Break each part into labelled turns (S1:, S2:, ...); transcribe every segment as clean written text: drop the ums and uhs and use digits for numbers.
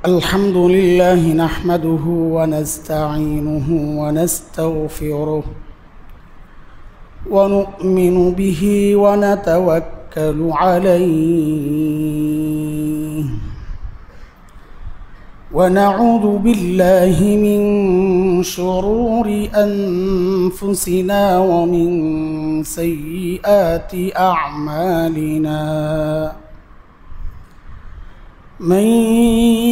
S1: الحمد لله نحمده ونستعينه ونستغفره ونؤمن به ونتوكل عليه ونعوذ بالله من شرور أنفسنا ومن سيئات أعمالنا من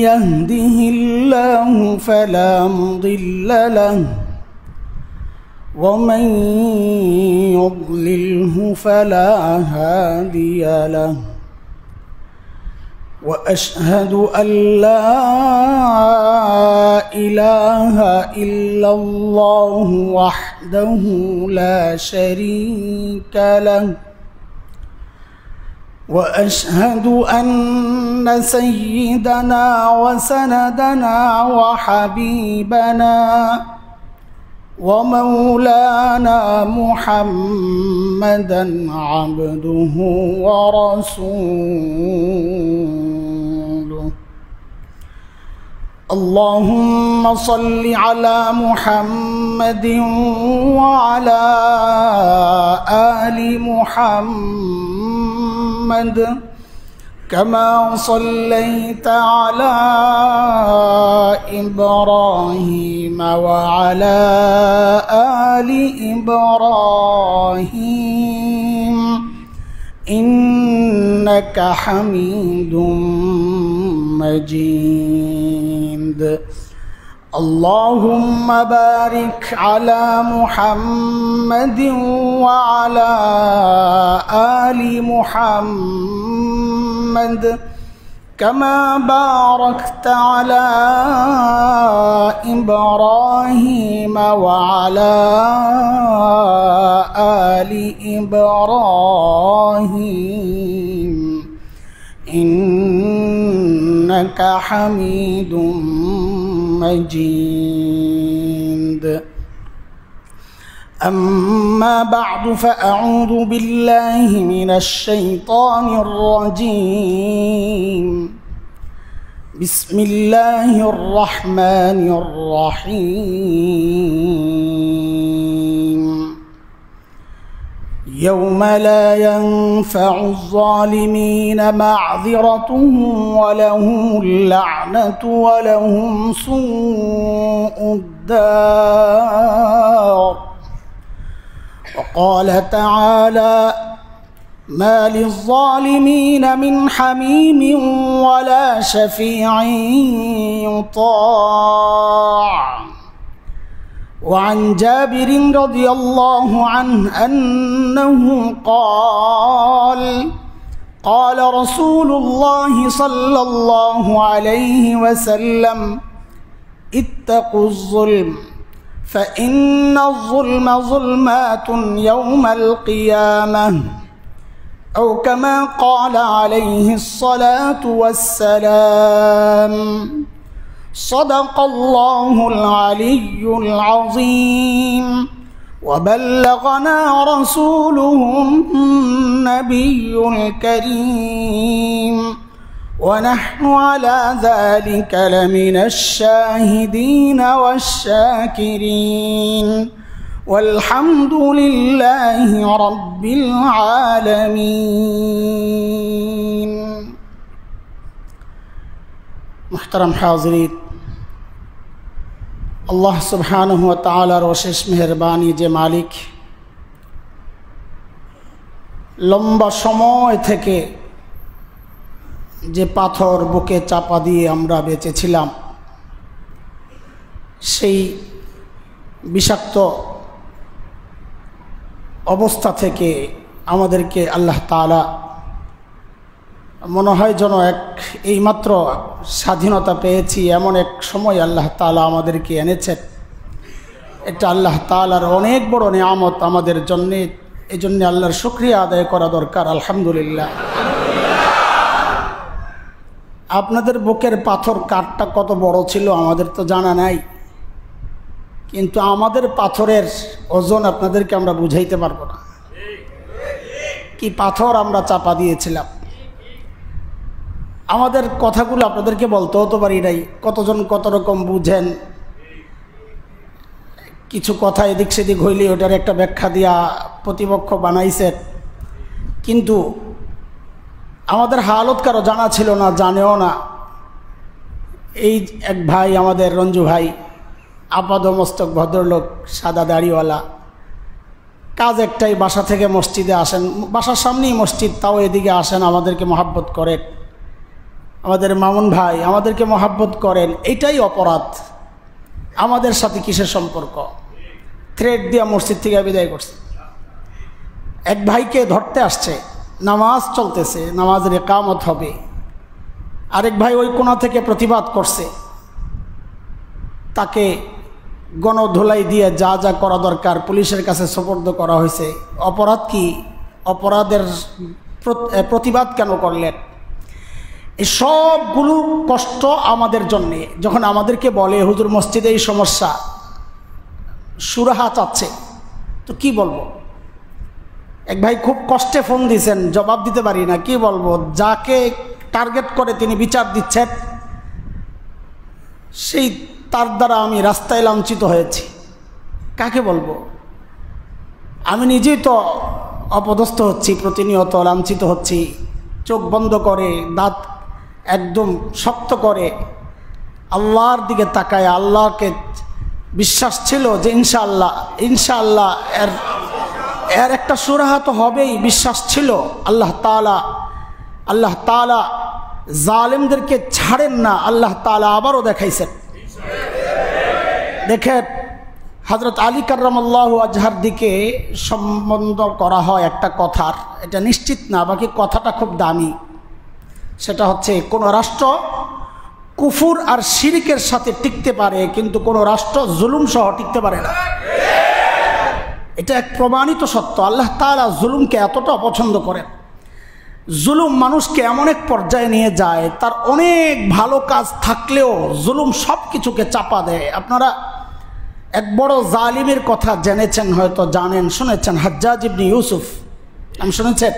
S1: يهده الله فلا مضل له ومن يضلله فلا هادي له وأشهد أن لا إله إلا الله وحده لا شريك له وأشهد أن سيدنا وسندنا وحبيبنا ومولانا محمدا عبده ورسوله اللهم صل على محمد وعلى آل محمد كما صليت على إبراهيم وعلى آل إبراهيم إنك حميد مجيد اللهم بارك على محمد وعلى آل محمد كما باركت على إبراهيم وعلى آل إبراهيم إنك حميد مجيد أما بعد فأعوذ بالله من الشيطان الرجيم بسم الله الرحمن الرحيم يوم لا ينفع الظالمين معذرتهم ولهم اللعنة ولهم سوء الدار وقال تعالى ما للظالمين من حميم ولا شفيع يطاع وعن جابر رضي الله عنه أنه قال قال رسول الله صلى الله عليه وسلم اتقوا الظلم فإن الظلم ظلمات يوم القيامة أو كما قال عليه الصلاة والسلام صدق الله العلي العظيم وبلغنا رسوله النبي الكريم ونحن على ذلك لمن الشاهدين والشاكرين والحمد لله رب العالمين محترم حاضرین আল্লাহ সুবহানাহু ওয়া তাআলার অশেষ মেহেরবানি যে মালিক লম্বা সময় থেকে যে পাথর বুকে চাপা দিয়ে আমরা বেঁচেছিলাম সেই বিষাক্ত অবস্থা থেকে আমাদেরকে আল্লাহ তাআলা মনে হয় যেন এইমাত্র স্বাধীনতা পেয়েছি এমন এক সময় আল্লাহ তাআলা আমাদেরকে এনেছেন। এটা আল্লাহ তাআলার অনেক বড় নিয়ামত আমাদের জন্য, এই জন্য আল্লাহর শুকরিয়া আদায় করা দরকার। আলহামদুলিল্লাহ। আপনাদের বুকের পাথর কাঠটা কত বড় ছিল আমাদের তো জানা নাই, কিন্তু আমাদের পাথরের ওজন আপনাদেরকে আমরা বুঝাইতে পারবো না। কি পাথর আমরা চাপা দিয়েছিলাম। আমাদের কথাগুলো আপনাদেরকে বলতে হতে পারি নাই, কতজন কত রকম বুঝেন, কিছু কথা এদিক সেদিক হইলে ওটার একটা ব্যাখ্যা দিয়া প্রতিপক্ষ বানাইছে। কিন্তু আমাদের হালত কারো জানা ছিল না, জানেও না। এই এক ভাই আমাদের রঞ্জু ভাই, আপাদমস্তক ভদ্রলোক, সাদা দাড়িওয়ালা, কাজ একটাই, বাসা থেকে মসজিদে আসেন, বাসার সামনেই মসজিদ, তাও এদিকে আসেন, আমাদেরকে মহাব্বত করেন। আমাদের মামুন ভাই আমাদেরকে মহাব্বত করেন, এটাই অপরাধ। আমাদের সাথে কিসের সম্পর্ক? থ্রেড দিয়া মসজিদ থেকে বিদায় করছে। এক ভাইকে ধরতে আসছে, নামাজ চলতেছে, নামাজের ইকামত হবে, আরেক ভাই ওই কোণা থেকে প্রতিবাদ করছে, তাকে গণধোলাই দিয়ে যা যা করা দরকার পুলিশের কাছে সোপর্দ করা হয়েছে। অপরাধ কি? অপরাধের প্রতিবাদ কেন করলেন? এই সবগুলো কষ্ট আমাদের জন্যে। যখন আমাদেরকে বলে হুজুর মসজিদে এই সমস্যা, সুরাহা চাচ্ছে, তো কি বলবো? এক ভাই খুব কষ্টে ফোন দিয়েছেন, জবাব দিতে পারি না, কি বলবো? যাকে টার্গেট করে তিনি বিচার দিচ্ছেন, সেই তার দ্বারা আমি রাস্তায় লাঞ্ছিত হয়েছি, কাকে বলবো? আমি নিজেই তো অপদস্থ হচ্ছি, প্রতিনিয়ত লাঞ্ছিত হচ্ছি। চোখ বন্ধ করে, দাঁত একদম শক্ত করে আল্লাহর দিকে তাকায়, আল্লাহকে বিশ্বাস ছিল যে ইনশাআল্লাহ ইনশাআল্লাহ এর একটা সুরাহা তো হবেই, বিশ্বাস ছিল। আল্লাহ তাআলা জালেমদেরকে ছাড়েন না, আল্লাহ তাআলা আবারও দেখাইছেন। দেখেন, হযরত আলী কাররামাল্লাহু ওয়াজহার দিকে সম্বন্ধ করা হয় একটা কথার, এটা নিশ্চিত না, বাকি কথাটা খুব দামি। সেটা হচ্ছে, কোনো রাষ্ট্র কুফুর আর শিরকের সাথে টিকতে পারে, কিন্তু কোনো রাষ্ট্র জুলুম সহ টিকতে পারে না। এটা এক প্রমাণিত সত্য। আল্লাহ তাআলা জুলুমকে এতটা অপছন্দ করেন। জুলুম মানুষকে এমন এক পর্যায়ে নিয়ে যায়, তার অনেক ভালো কাজ থাকলেও জুলুম সব কিছুকে চাপা দেয়। আপনারা এক বড় জালিমের কথা জেনেছেন, হয়তো জানেন, শুনেছেন, হাজ্জাজ ইবনে ইউসুফ, নাম শুনেছেন?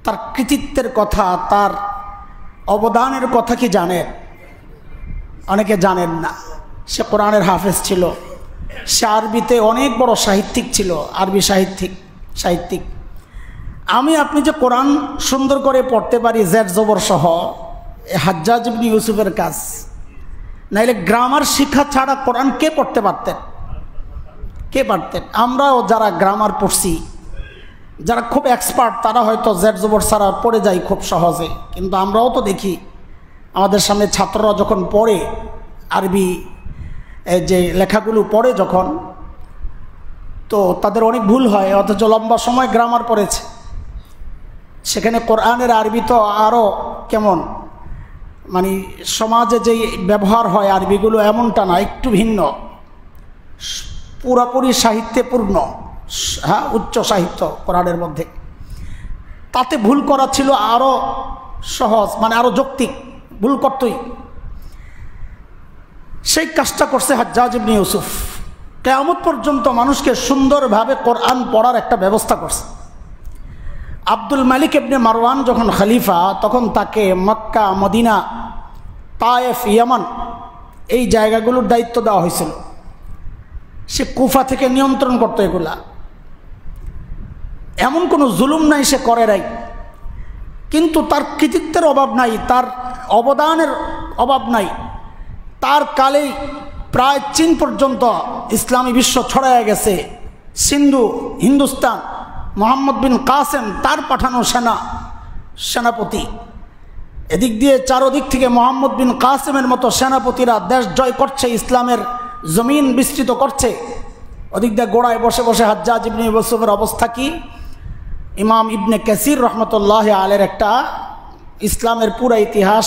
S1: তার কৃতিত্বের কথা, তার অবদানের কথা কি জানেন? অনেকে জানেন না। সে কোরআনের হাফেজ ছিল, সে আরবিতে অনেক বড় সাহিত্যিক ছিল, আরবি সাহিত্যিক। আপনি যে কোরআন সুন্দর করে পড়তে পারি জেড জবর সহ, হাজ্জাজ ইবনে ইউসুফের কাজ। নাইলে গ্রামার শিক্ষা ছাড়া কোরআন কে পড়তে পারতেন? কে পারতেন? আমরাও যারা গ্রামার পড়ছি, যারা খুব এক্সপার্ট, তারা হয়তো জেড জবর ছাড়া পড়ে যায় খুব সহজে। কিন্তু আমরাও তো দেখি আমাদের সামনে ছাত্ররা যখন পড়ে, আরবি যে লেখাগুলো পড়ে যখন, তো তাদের অনেক ভুল হয়, অথচ লম্বা সময় গ্রামার পড়েছে। সেখানে কোরআনের আরবি তো আরও কেমন, মানে সমাজে যে ব্যবহার হয় আরবিগুলো এমনটা না, একটু ভিন্ন, পুরাপুরি সাহিত্যে পূর্ণ, হ্যাঁ, উচ্চ সাহিত্য কোরআনের মধ্যে। তাতে ভুল করা ছিল আরও সহজ, মানে আরও যৌক্তিক, ভুল করতই। সেই কাজটা করছে হাজ্জাজ ইবনে ইউসুফ। কিয়ামত পর্যন্ত মানুষকে সুন্দরভাবে কোরআন পড়ার একটা ব্যবস্থা করছে। আব্দুল মালিক ইবনে মারওয়ান যখন খলিফা, তখন তাকে মক্কা, মদিনা, তায়েফ, ইয়ামান এই জায়গাগুলোর দায়িত্ব দেওয়া হয়েছিল। সে কুফা থেকে নিয়ন্ত্রণ করতো এগুলা। এমন কোনো জুলুম নাই সে করে নাই, কিন্তু তার কৃতিত্বের অভাব নাই, তার অবদানের অভাব নাই। তার কালেই প্রায় চীন পর্যন্ত ইসলামী বিশ্ব ছড়ায় গেছে। সিন্ধু, হিন্দুস্তান, মোহাম্মদ বিন কাসেম তার পাঠানো সেনাপতি, এদিক দিয়ে চারোদিক থেকে মোহাম্মদ বিন কাসেমের মতো সেনাপতিরা দেশ জয় করছে, ইসলামের জমিন বিস্তৃত করছে। ওদিক দিয়ে গোড়ায় বসে বসে হাজ্জাজ ইবনে ইউসুফের অবস্থা কি? ইমাম ইবনে কাসির রহমতুল্লাহ আলের একটা ইসলামের পুরা ইতিহাস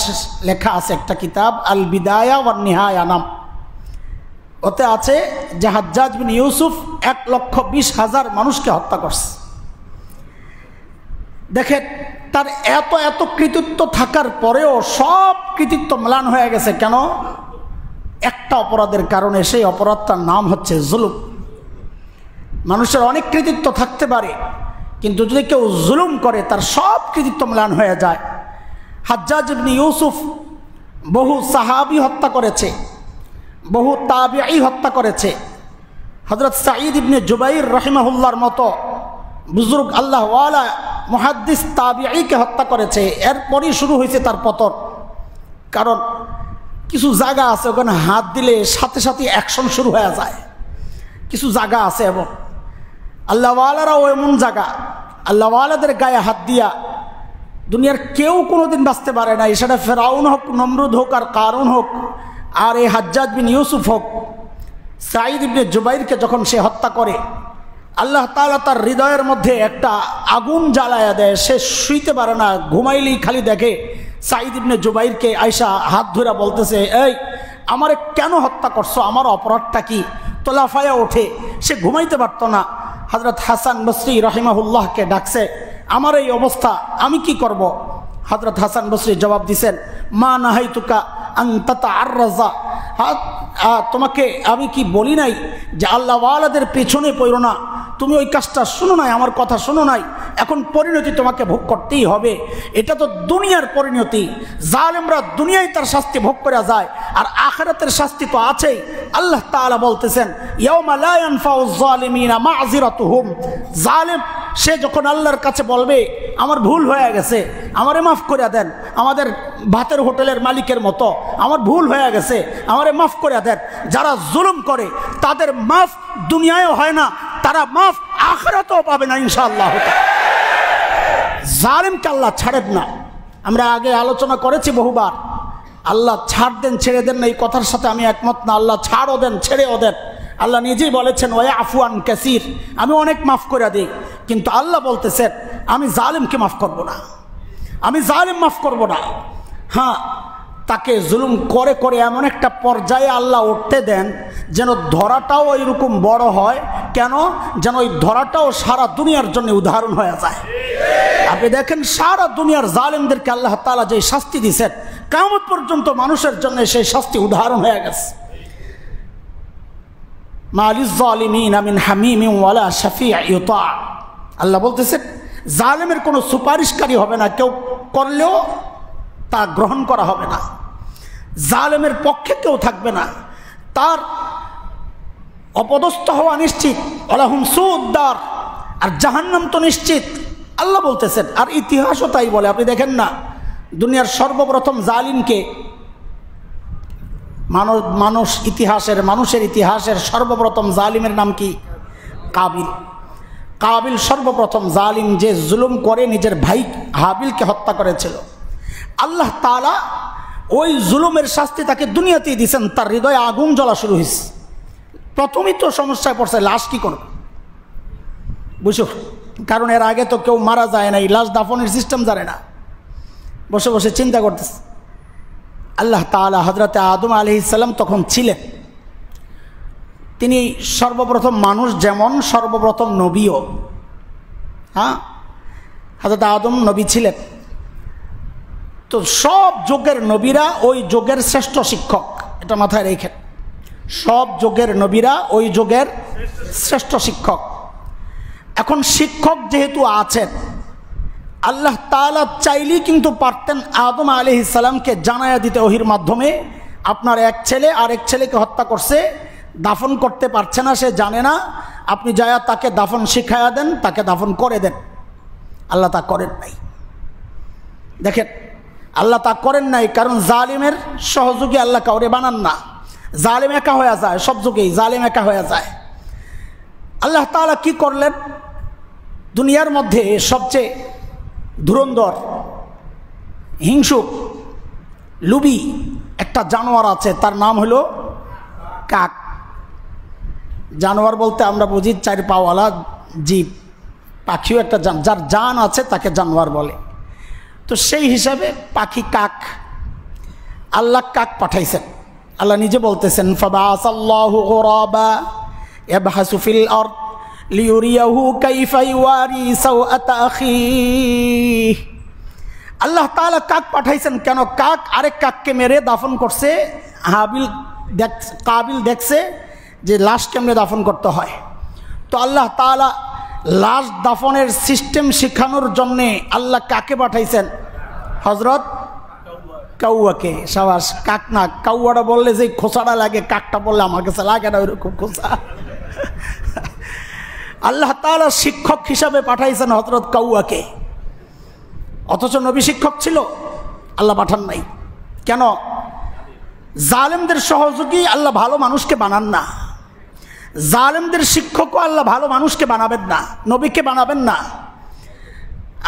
S1: লেখা আছে, একটা কিতাব, আল বিদায়া ওয়ান নিহায়া নাম। ওতে আছে যে হাজ্জাজ বিন ইউসুফ 1,20,000 মানুষকে হত্যা করছে। দেখেন, তার এত কৃতিত্ব থাকার পরেও সব কৃতিত্ব ম্লান হয়ে গেছে। কেন? একটা অপরাধের কারণে। সেই অপরাধটার নাম হচ্ছে জুলুম। মানুষের অনেক কৃতিত্ব থাকতে পারে, কিন্তু যদি কেউ জুলুম করে তার সব কৃতিত্ব ম্লান হয়ে যায়। হাজ্জাজ ইবনে ইউসুফ বহু সাহাবী হত্যা করেছে, বহু তাবিঈ হত্যা করেছে। হযরত সাঈদ ইবনে জুবাইর রাহিমাহুল্লাহর মতো বুজুর্গ আল্লাহওয়ালা মুহাদ্দিস তাবিঈকে হত্যা করেছে। এরপরই শুরু হয়েছে তার পতন। কারণ কিছু জায়গা আছে ওখানে হাত দিলে সাথে সাথে অ্যাকশন শুরু হয়ে যায়, কিছু জায়গা আছে। এবং আল্লাহওয়ালারাও এমন জায়গা, আল্লাহওয়ালাদের গায়ে হাত দিয়া দুনিয়ার কেউ কোনোদিন বাঁচতে পারে না। সেটা ফেরাউন হোক, নমরুদ হোক, আর কারুন হোক, আর এই হাজ্জাজ বিন ইউসুফ হোক। সাঈদ ইবনে জুবাইরকে যখন সে হত্যা করে, আল্লাহ তাআলা তার হৃদয়ের মধ্যে একটা আগুন জ্বালায়া দেয়। সে শুইতে পারে না, ঘুমাইলেই খালি দেখে সাঈদ ইবনে জুবাইরকে আয়সা হাত ধরে বলতেছে, এই আমারে কেন হত্যা করছো, আমার অপরাধটা কি? তোলাফায়া ওঠে, সে ঘুমাইতে পারতো না। হযরত হাসান বসরি রাহিমাহুল্লাহকে ডাকছে, আমার এই অবস্থা, আমি কি করব? হযরত হাসান বসরি জবাব দিছেন, মা নাহাইতুকা আন তাতাআররাজা, তোমাকে আমি কি বলি নাই যে আল্লাহওয়ালাদের পেছনে পড়ো না? তুমি ওই কাজটা শুনো নাই, আমার কথা শুনো নাই। এখন পরিণতি তোমাকে ভোগ করতেই হবে। এটা তো দুনিয়ার পরিণতি। জালেমরা দুনিয়ায় তার শাস্তি ভোগ করে যায়, আর আখিরাতের শাস্তি তো আছেই। আল্লাহ তাআলা বলতেছেন, ইয়াউমা লা ইয়ানফাউয যালিমিনা মাযিরাতুহুম। জালেম সে যখন আল্লাহর কাছে বলবে, আমার ভুল হয়ে গেছে, আমারে মাফ করে দেন, আমাদের ভাতের হোটেলের মালিকের মতো আমার ভুল হয়ে গেছে, আমারে মাফ করে দেন। যারা জুলুম করে তাদের মাফ দুনিয়ায়ও হয় না, তারা মাফ আখিরাতেও পাবে না ইনশাআল্লাহ। জালিমকে আল্লাহ ছাড়েন না। আমরা আগে আলোচনা করেছি বহুবার, আল্লাহ ছাড় দেন ছেড়ে দেন না, এই কথার সাথে আমি একমত না। আল্লাহ ছাড়ও দেন ছেড়েও দেন। আল্লাহ নিজেই বলেছেন, ওয়া আফওয়ান কাসীর, আমি অনেক মাফ করে দিই। কিন্তু আল্লাহ বলতেছেন, আমি জালিমকে মাফ করব না, আমি জালিম মাফ করব না। হ্যাঁ, তাকে জুলুম করে করে এমন একটা পর্যায়ে আল্লাহ উঠতে দেন যেন ধরাটাও এরকম বড় হয়। কেন? যেন ওই ধরাটাও সারা দুনিয়ার জন্য উদাহরণ হয়ে যায়। আপনি দেখেন, সারা দুনিয়ার জালিমদেরকে আল্লাহ তাআলা যে শাস্তি দিয়েছেন, কিয়ামত পর্যন্ত মানুষের জন্য সেই শাস্তি উদাহরণ হয়ে গেছে। মা লিয-যালিমিনা মিন হামিমিন ওয়ালা শাফি'in ইউতা'। আল্লাহ বলতেছেন, জালেমের কোনো সুপারিশকারী হবে না, কেউ করলেও তা গ্রহণ করা হবে না। জালেমের পক্ষে কেউ থাকবে না, তার অপদস্থ হওয়া নিশ্চিত। ওয়ালাহুম সুউদ-দার, আর জাহান্নাম তো নিশ্চিত। আল্লাহ বলতেছেন, আর ইতিহাসও তাই বলে। আপনি দেখেন না, দুনিয়ার সর্বপ্রথম জালিমকে মানুষের ইতিহাসের সর্বপ্রথম জালিমের নাম কি? কাবিল। কাবিল সর্বপ্রথম জালিম, যে জুলুম করে নিজের ভাই হাবিলকে হত্যা করেছিল। আল্লাহ তাআলা ওই জুলুমের শাস্তি তাকে দুনিয়াতেই দিয়েছেন। তার হৃদয়ে আগুন জ্বলা শুরু হয়েছে। প্রথমেই তো সমস্যায় পড়ছে, লাশ কি করবে? বুঝো, কারণ এর আগে তো কেউ মারা যায় না, এই লাশ দাফনের সিস্টেম জানে না, বসে বসে চিন্তা করতেছে। আল্লাহ তাআলা হযরতে আদম আলাইহিস সালাম তখন ছিলেন, তিনি সর্বপ্রথম মানুষ, যেমন সর্বপ্রথম নবীও। হ্যাঁ, হযরত আদম নবী ছিলেন। তো সব যুগের নবীরা ওই যুগের শ্রেষ্ঠ শিক্ষক, এটা মাথায় রেখেন। সব যুগের নবীরা ওই যুগের শ্রেষ্ঠ শিক্ষক। এখন শিক্ষক যেহেতু আছেন, আল্লাহ তাআলা চাইলেই কিন্তু পারতেন আদম আলাইহিস সালামকে জানায়া দিতে ওহির মাধ্যমে, আপনার এক ছেলে আরেক ছেলেকে হত্যা করছে, দাফন করতে পারছে না, সে জানে না, আপনি যায়া তাকে দাফন শিখায়া দেন, তাকে দাফন করে দেন। আল্লাহ তা করেন নাই। দেখেন, আল্লাহ তা করেন নাই, কারণ জালিমের সহযোগী আল্লাহ কাউরে বানান না। জালিম একা হয়ে যায়, সব যুগেই জালিম একা হয়ে যায়। আল্লাহ তাআলা কি করলেন? দুনিয়ার মধ্যে সবচেয়ে ধুরন্ধর, হিংসুক, লুবি একটা জানোয়ার আছে, তার নাম হলো কাক। জানোয়ার বলতে আমরা বুঝি চার পাওয়ালা জীব, পাখিও একটা যার জান আছে তাকে জানোয়ার বলে। তো সেই হিসাবে পাখি কাক, আল্লাহ কাক পাঠাইছেন। আল্লাহ নিজে বলতেছেন, ফাবাআসাল্লাহু গুরাবা ইয়াবহাসু ফিল আরদ লিউরিয়াহু কাইফা ইওয়ারি সাওআতা আখিহি। আল্লাহ তাআলা কাক পাঠাইছেন কেন? কাক আরেক কাককে মেরে দাফন করছে। কাবিল দেখছে যে লাশ কেমনে দাফন করতে হয়। তো আল্লাহ তাআলা লাশ দাফনের সিস্টেম শেখানোর জন্যে আল্লাহ কাকে পাঠাইছেন? হযরত কাউয়াকে। সাবাস, কাক না, কাউয়াটা বললে যে খোসাটা লাগে, কাকটা বললে আমার কাছে লাগে না ওইরকম খোসা। আল্লাহ তাআলা শিক্ষক হিসাবে পাঠাইছেন হযরত কাউয়াকে, অথচ নবী শিক্ষক ছিল, আল্লাহ পাঠান নাই। কেন? জালেমদের সহযোগী আল্লাহ ভালো মানুষকে বানান না, জালেমদের শিক্ষকও আল্লাহ ভালো মানুষকে বানাবেন না, নবীকে বানাবেন না।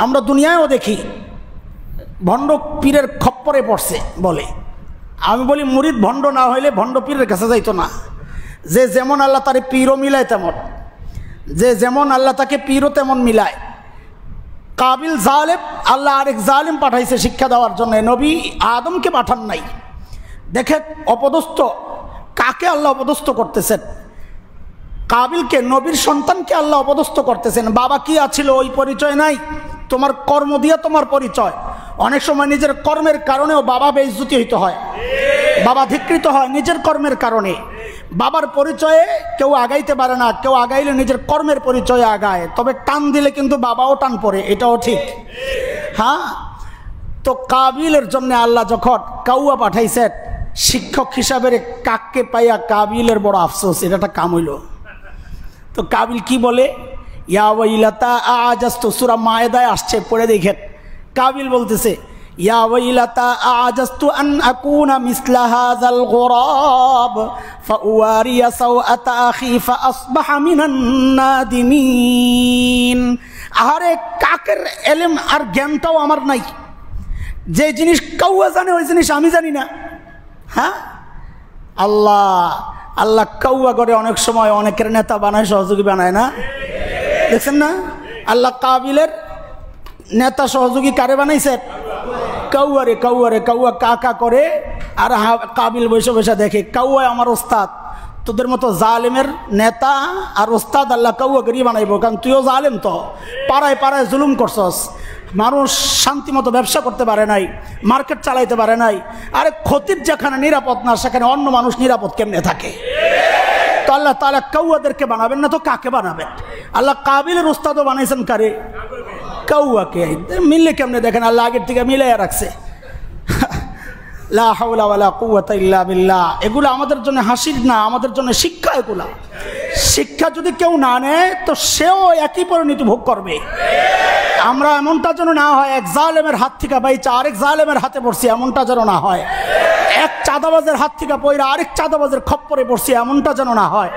S1: আমরা দুনিয়ায়ও দেখি ভণ্ড পীরের খপ্পরে পড়ছে বলে। আমি বলি মুরিদ ভণ্ড না হইলে ভণ্ড পীরের কাছে যাইতো না। যে যেমন আল্লাহ তারে পীরও মিলায় তেমন, যে যেমন আল্লাহ তাকে পীরও তেমন মিলায়। কাবিল জালেম, আল্লাহ আরেক জালেম পাঠাইছে শিক্ষা দেওয়ার জন্য, নবী আদমকে পাঠান নাই। দেখেন অপদস্থ কাকে আল্লাহ অপদস্থ করতেছেন, কাবিলকে, নবীর সন্তানকে আল্লাহ অপদস্থ করতেছেন। বাবা কি আছিল ওই পরিচয় নাই, তোমার কর্ম দিয়ে তোমার পরিচয়। অনেক সময় নিজের কর্মের কারণেও বাবা বেইজ্জতি হইতে হয়, বাবা ধিকৃত হয় নিজের কর্মের কারণে। বাবার পরিচয়ে কেউ আগাইতে পারে না, কেউ আগাইলে নিজের কর্মের পরিচয়ে আগায়, তবে টান দিলে কিন্তু বাবাও টান পড়ে, এটাও ঠিক। হ্যাঁ, তো কাবিলের জন্য আল্লাহ যখন কাউয়া পাঠাইছেন শিক্ষক হিসাবে, কাককে পাইয়া কাবিলের বড় আফসোস, এটা একটা কাম হইল। তো কাবিল কি বলে, ইয়া ওয়াইলাতা আজাস্তু, সূরা মায়েদায় আসছে, পড়ে দেখেন। কাবিল বলতেছে, ইয়া ওয়াইলাতা আজাস্তু আন আকুনা মিসলা হাযাল গুরাব ফাউয়ারিয়া সাওআতা আখি ফাআসবাহা মিনান নাদিমিন। আরে কাকের ইলম আর জ্ঞানটাও আমার নাই, যে জিনিস কাউয়া জানে ওই জিনিস আমি জানি না। হ্যাঁ, আল্লাহ কাউয়া করে অনেক সময় অনেকের নেতা বানায়, সহযোগী বানায় না, দেখছেন না? আল্লাহ কাবিলের নেতা সহযোগী কারে বানাইছে? কাউয়ারে। কাউয়া কাকা করে আর কাবিল বসে বসে দেখে, কাউয়া আমার ওস্তাদ। তোদের মতো জালেমের নেতা আর ওস্তাদ আল্লাহ কাউয়া করিয়ে বানাইবো, কারণ তুইও জালেম, তো পাড়ায় পাড়ায় জুলুম করছস, মানুষ শান্তি মতো ব্যবসা করতে পারে নাই, মার্কেট চালাইতে পারে নাই। আরে খতিব যেখানে নিরাপদ না, সেখানে অন্য মানুষ নিরাপদ কেমনে থাকে? তো আল্লাহ তাআলা কাউয়াদেরকে বানাবেন না তো কাকে বানাবেন? আল্লাহ কাবিলের উস্তাদও বানাইছেন কারে? কাউয়াকে। মিললে কেমনে দেখেন, আল্লাহ আগের থেকে মিলাইয়া রাখছে। লা হাওলা ওয়ালা কুওয়াতা ইল্লা বিল্লাহ। এগুলো আমাদের জন্য হাসির না, আমাদের জন্য শিক্ষা। এগুলা শিক্ষা যদি কেউ না নেয় তো সেও একই পরিণতি ভোগ করবে। আমরা এমনটা যেন না হয় এক জালেমের হাত থেকে বাইচা আরেক জালেমের হাতে পড়ছি, এমনটা যেন না হয়। এক চাঁদাবাজের হাত থেকে পয়রা আরেক চাঁদাবাজের খপ্পরে পড়ছি, এমনটা যেন না হয়।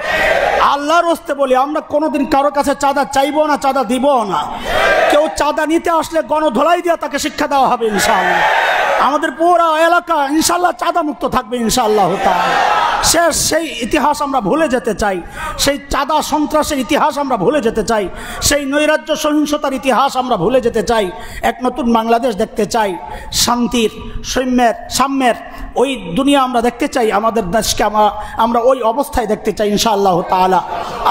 S1: আল্লাহর রাস্তে বলি, আমরা কোনোদিন কারো কাছে চাঁদা চাইবো না, চাঁদা দিব না। কেউ চাঁদা নিতে আসলে গণধোলাই দিয়ে তাকে শিক্ষা দেওয়া হবে ইনশাআল্লাহ। আমাদের পুরো এলাকা ইনশাআল্লাহ চাঁদা মুক্ত থাকবে ইনশাআল্লাহ তাআলা। সেই ইতিহাস আমরা ভুলে যেতে চাই, সেই চাঁদা সন্ত্রাসের ইতিহাস আমরা ভুলে যেতে চাই, সেই নৈরাজ্য সহিংসতার ইতিহাস আমরা ভুলে যেতে চাই। এক নতুন বাংলাদেশ দেখতে চাই, শান্তির, সাম্যের ওই দুনিয়া আমরা দেখতে চাই। আমাদের দেশকে আমরা ওই অবস্থায় দেখতে চাই ইনশাআল্লাহ তাআলা।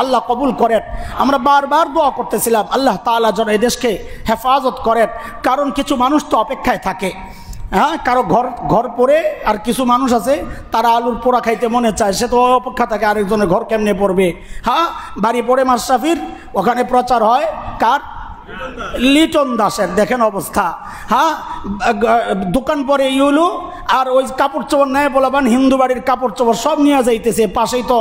S1: আল্লাহ কবুল করেন। আমরা বারবার দোয়া করতেছিলাম আল্লাহ তাআলা যেন এই দেশকে হেফাজত করেন, কারণ কিছু মানুষ তো অপেক্ষায় থাকে। হ্যাঁ, কারো ঘর পড়ে, আর কিছু মানুষ আছে তারা আলুর পোড়া খাইতে মনে চায়, সে তো অপেক্ষা থাকে আরেকজনের ঘর কেমনে পড়বে। হ্যাঁ, বাড়ি পড়ে মাশরাফির, ওখানে প্রচার হয় কার? লিটন দাসের। দেখেন অবস্থা। হ্যাঁ, দোকান পরে ইউলু, আর ওই কাপড় চোপড় নেয় বলাবান, হিন্দু বাড়ির কাপড় চোপড় সব নিয়ে যাইতেছে। পাশেই তো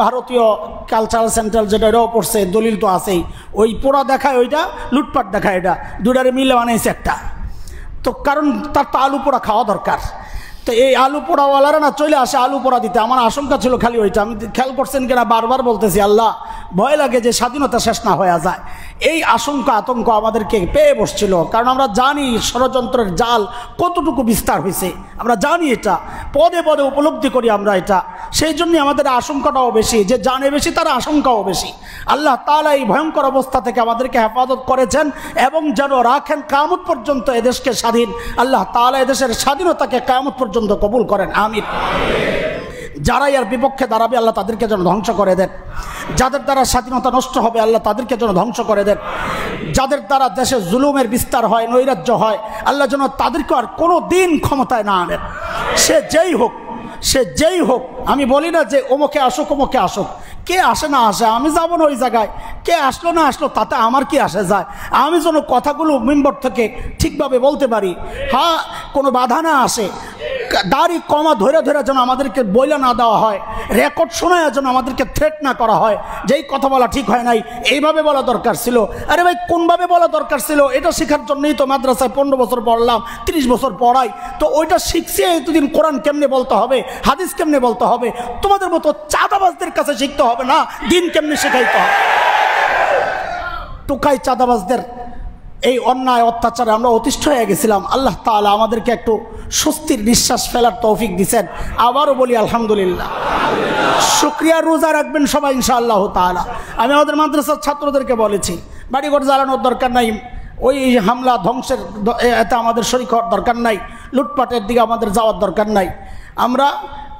S1: ভারতীয় কালচারাল সেন্টার, যেটা এটাও পড়ছে, দলিল তো আছেই। ওই পোড়া দেখায়, ওইটা লুটপাট দেখায়, এটা দুটারে মিলে বানাইছে একটা। তো কারণ তার তো আলু পোড়া খাওয়া দরকার। তো এই আলু পোড়াওয়ালারা না চলে আসে আলু পোড়া দিতে। আমার আশঙ্কা ছিল খালি ওইটা, আমি খেয়াল করছেন কিনা বারবার বলতেছি, আল্লাহ ভয় লাগে যে স্বাধীনতা শেষ না হয়ে যায়। এই আশঙ্কা আতঙ্ক আমাদেরকে পেয়ে বসছিল, কারণ আমরা জানি ষড়যন্ত্রের জাল কতটুকু বিস্তার হয়েছে, আমরা জানি, এটা পদে পদে উপলব্ধি করি আমরা এটা। সেই জন্যই আমাদের আশঙ্কাটাও বেশি, যে জানে বেশি তার আশঙ্কাও বেশি। আল্লাহ তাআলা এই ভয়ঙ্কর অবস্থা থেকে আমাদেরকে হেফাজত করেছেন এবং যেন রাখেন কিয়ামত পর্যন্ত এদেশকে স্বাধীন। আল্লাহ তাআলা এদেশের স্বাধীনতাকে কিয়ামত পর্যন্ত কবুল করেন, আমিন। যারা এর বিপক্ষে দাঁড়াবে আল্লাহ তাদেরকে যেন ধ্বংস করে দেন। যাদের দ্বারা স্বাধীনতা নষ্ট হবে আল্লাহ তাদেরকে যেন ধ্বংস করে দেন। যাদের দ্বারা দেশে জুলুমের বিস্তার হয়, নৈরাজ্য হয়, আল্লাহ যেন তাদেরকে আর কোনো দিন ক্ষমতায় না আনেন। সে যেই হোক। আমি বলি না যে অমুকে আসুক, অমুকে আসুক, কে আসে না আসে, আমি যাব না ওই জায়গায়। কে আসলো না আসলো তাতে আমার কি আসে যায়, আমি যেন কথাগুলো মিম্বর থেকে ঠিকভাবে বলতে পারি, হ্যাঁ কোনো বাধা না আসে, দাড়ি কমা ধরে ধরে যেন আমাদেরকে বইলা না দেওয়া হয়, রেকর্ড শোনায় যেন আমাদেরকে থ্রেট না করা হয়, যেই কথা বলা ঠিক হয় নাই এইভাবে বলা দরকার ছিল। আরে ভাই কোনভাবে বলা দরকার ছিল, এটা শেখার জন্যই তো মাদ্রাসায় 15 বছর পড়লাম, 30 বছর পড়াই, তো ওইটা শিখছে এতদিন কোরআন কেমনে বলতে হবে, হাদিস কেমনে বলতে হবে, তোমাদের মতো চাঁদাবাজদের কাছে শিখতে হবে না, দিন কেমনে শেখাইতে হবে। টুকাই চাঁদাবাজদের এই অন্যায় অত্যাচারে আমরা অতিষ্ঠ হয়ে গেছিলাম। আল্লাহ তাআলা আমাদেরকে একটু স্বস্তির নিঃশ্বাস ফেলার তৌফিক দিয়েছেন। আবারও বলি আলহামদুলিল্লাহ। শুকরিয়া রোজা রাখবেন সবাই ইনশাআল্লাহ তাআলা। আমি আমাদের মাদ্রাসার ছাত্রদেরকে বলেছি, বাড়িঘর জ্বালানোর দরকার নাই, ওই হামলা ধ্বংসের এতে আমাদের শরীক হওয়ার দরকার নাই, লুটপাটের দিকে আমাদের যাওয়ার দরকার নাই। আমরা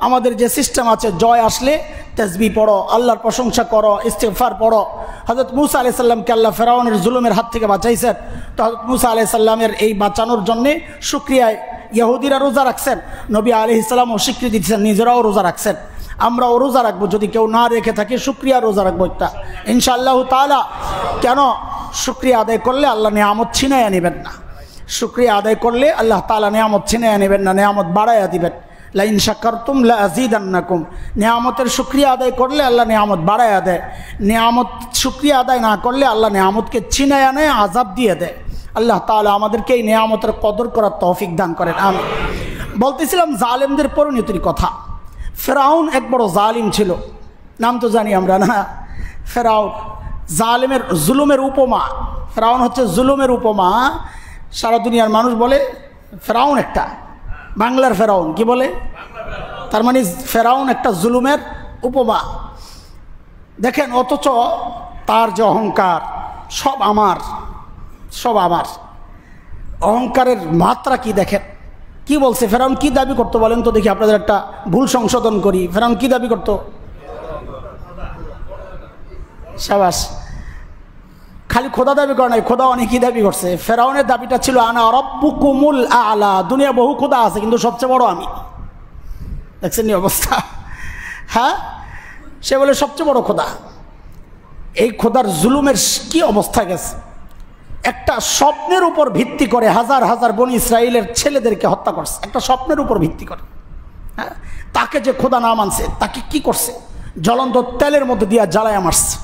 S1: আমাদের যে সিস্টেম আছে, জয় আসলে তাসবিহ পড়ো, আল্লাহর প্রশংসা করো, ইস্তিগফার পড়ো। হযরত মূসা আলাইহিস সালামকে আল্লাহ ফেরাউনের জুলুমের হাত থেকে বাঁচাইছেন, তো হযরত মূসা আলাইহিস সালামের এই বাঁচানোর জন্যে শুকরিয়ায় ইহুদিরা রোজা রাখছেন, নবী আলাইহিস সালামও স্বীকৃতি দিচ্ছেন, নিজেরাও রোজা রাখছেন। আমরাও রোজা রাখবো, যদি কেউ না রেখে থাকে শুকরিয়া রোজা রাখবো একটা ইনশাআল্লাহ তাআলা। কেন? শুকরিয়া আদায় করলে আল্লাহ নিয়ামত ছিনাইয়া নেবেন না, শুকরিয়া আদায় করলে আল্লাহ তাআলা নিয়ামত ছিনাইয়া নেবেন না, নিয়ামত বাড়াইয়া দিবেন। লাইন শাকারতুম লাযীদান্নাকুম, নিয়ামতের শুকরিয়া আদায় করলে আল্লাহ নিয়ামত বাড়াইয়া দেয়, নিয়ামত শুকরিয়া আদায় না করলে আল্লাহ নিয়ামতকে ছিনাইয়া নেয়, আযাব দিয়ে দেয়। আল্লাহ তাআলা আমাদেরকে এই নিয়ামতের কদর করার তৌফিক দান করেন, আমিন। বলতেছিলাম জালেমদের পরিণতির কথা। ফেরাউন এক বড় জালিম ছিল, নাম তো জানি আমরা না, ফেরাউন জালেমের জুলুমের উপমা। ফেরাউন হচ্ছে জুলুমের উপমা। সারা দুনিয়ার মানুষ বলে ফেরাউন একটা, বাংলার ফেরাউন কি বলে, তার মানে ফেরাউন একটা জুলুমের উপমা। দেখেন, অথচ তার যে অহংকার, সব আমার, সব আমার, অহংকারের মাত্রা কি দেখেন। কি বলছে ফেরাউন, কি দাবি করতো বলেন তো দেখি, আপনাদের একটা ভুল সংশোধন করি। ফেরাউন কি দাবি করতো? শাবাশ, খালি খোদা দাবি করে নাই, খোদা অনেকই দাবি করছে। ফেরাউনের দাবিটা ছিল আনা রাব্বুকুমুল আ'লা, দুনিয়া বহু খোদা আছে কিন্তু সবচেয়ে বড় আমি। দেখছেন অবস্থা? হ্যাঁ, সে বলে সবচেয়ে বড় খোদা। এই খোদার জুলুমের কি অবস্থা গেছে। একটা স্বপ্নের উপর ভিত্তি করে হাজার হাজার বনি ইসরায়েলের ছেলেদেরকে হত্যা করছে, একটা স্বপ্নের উপর ভিত্তি করে। হ্যাঁ, তাকে যে খোদা না মানছে তাকে কি করছে, জ্বলন্ত তেলের মধ্যে দিয়া জ্বালায়া মারছে।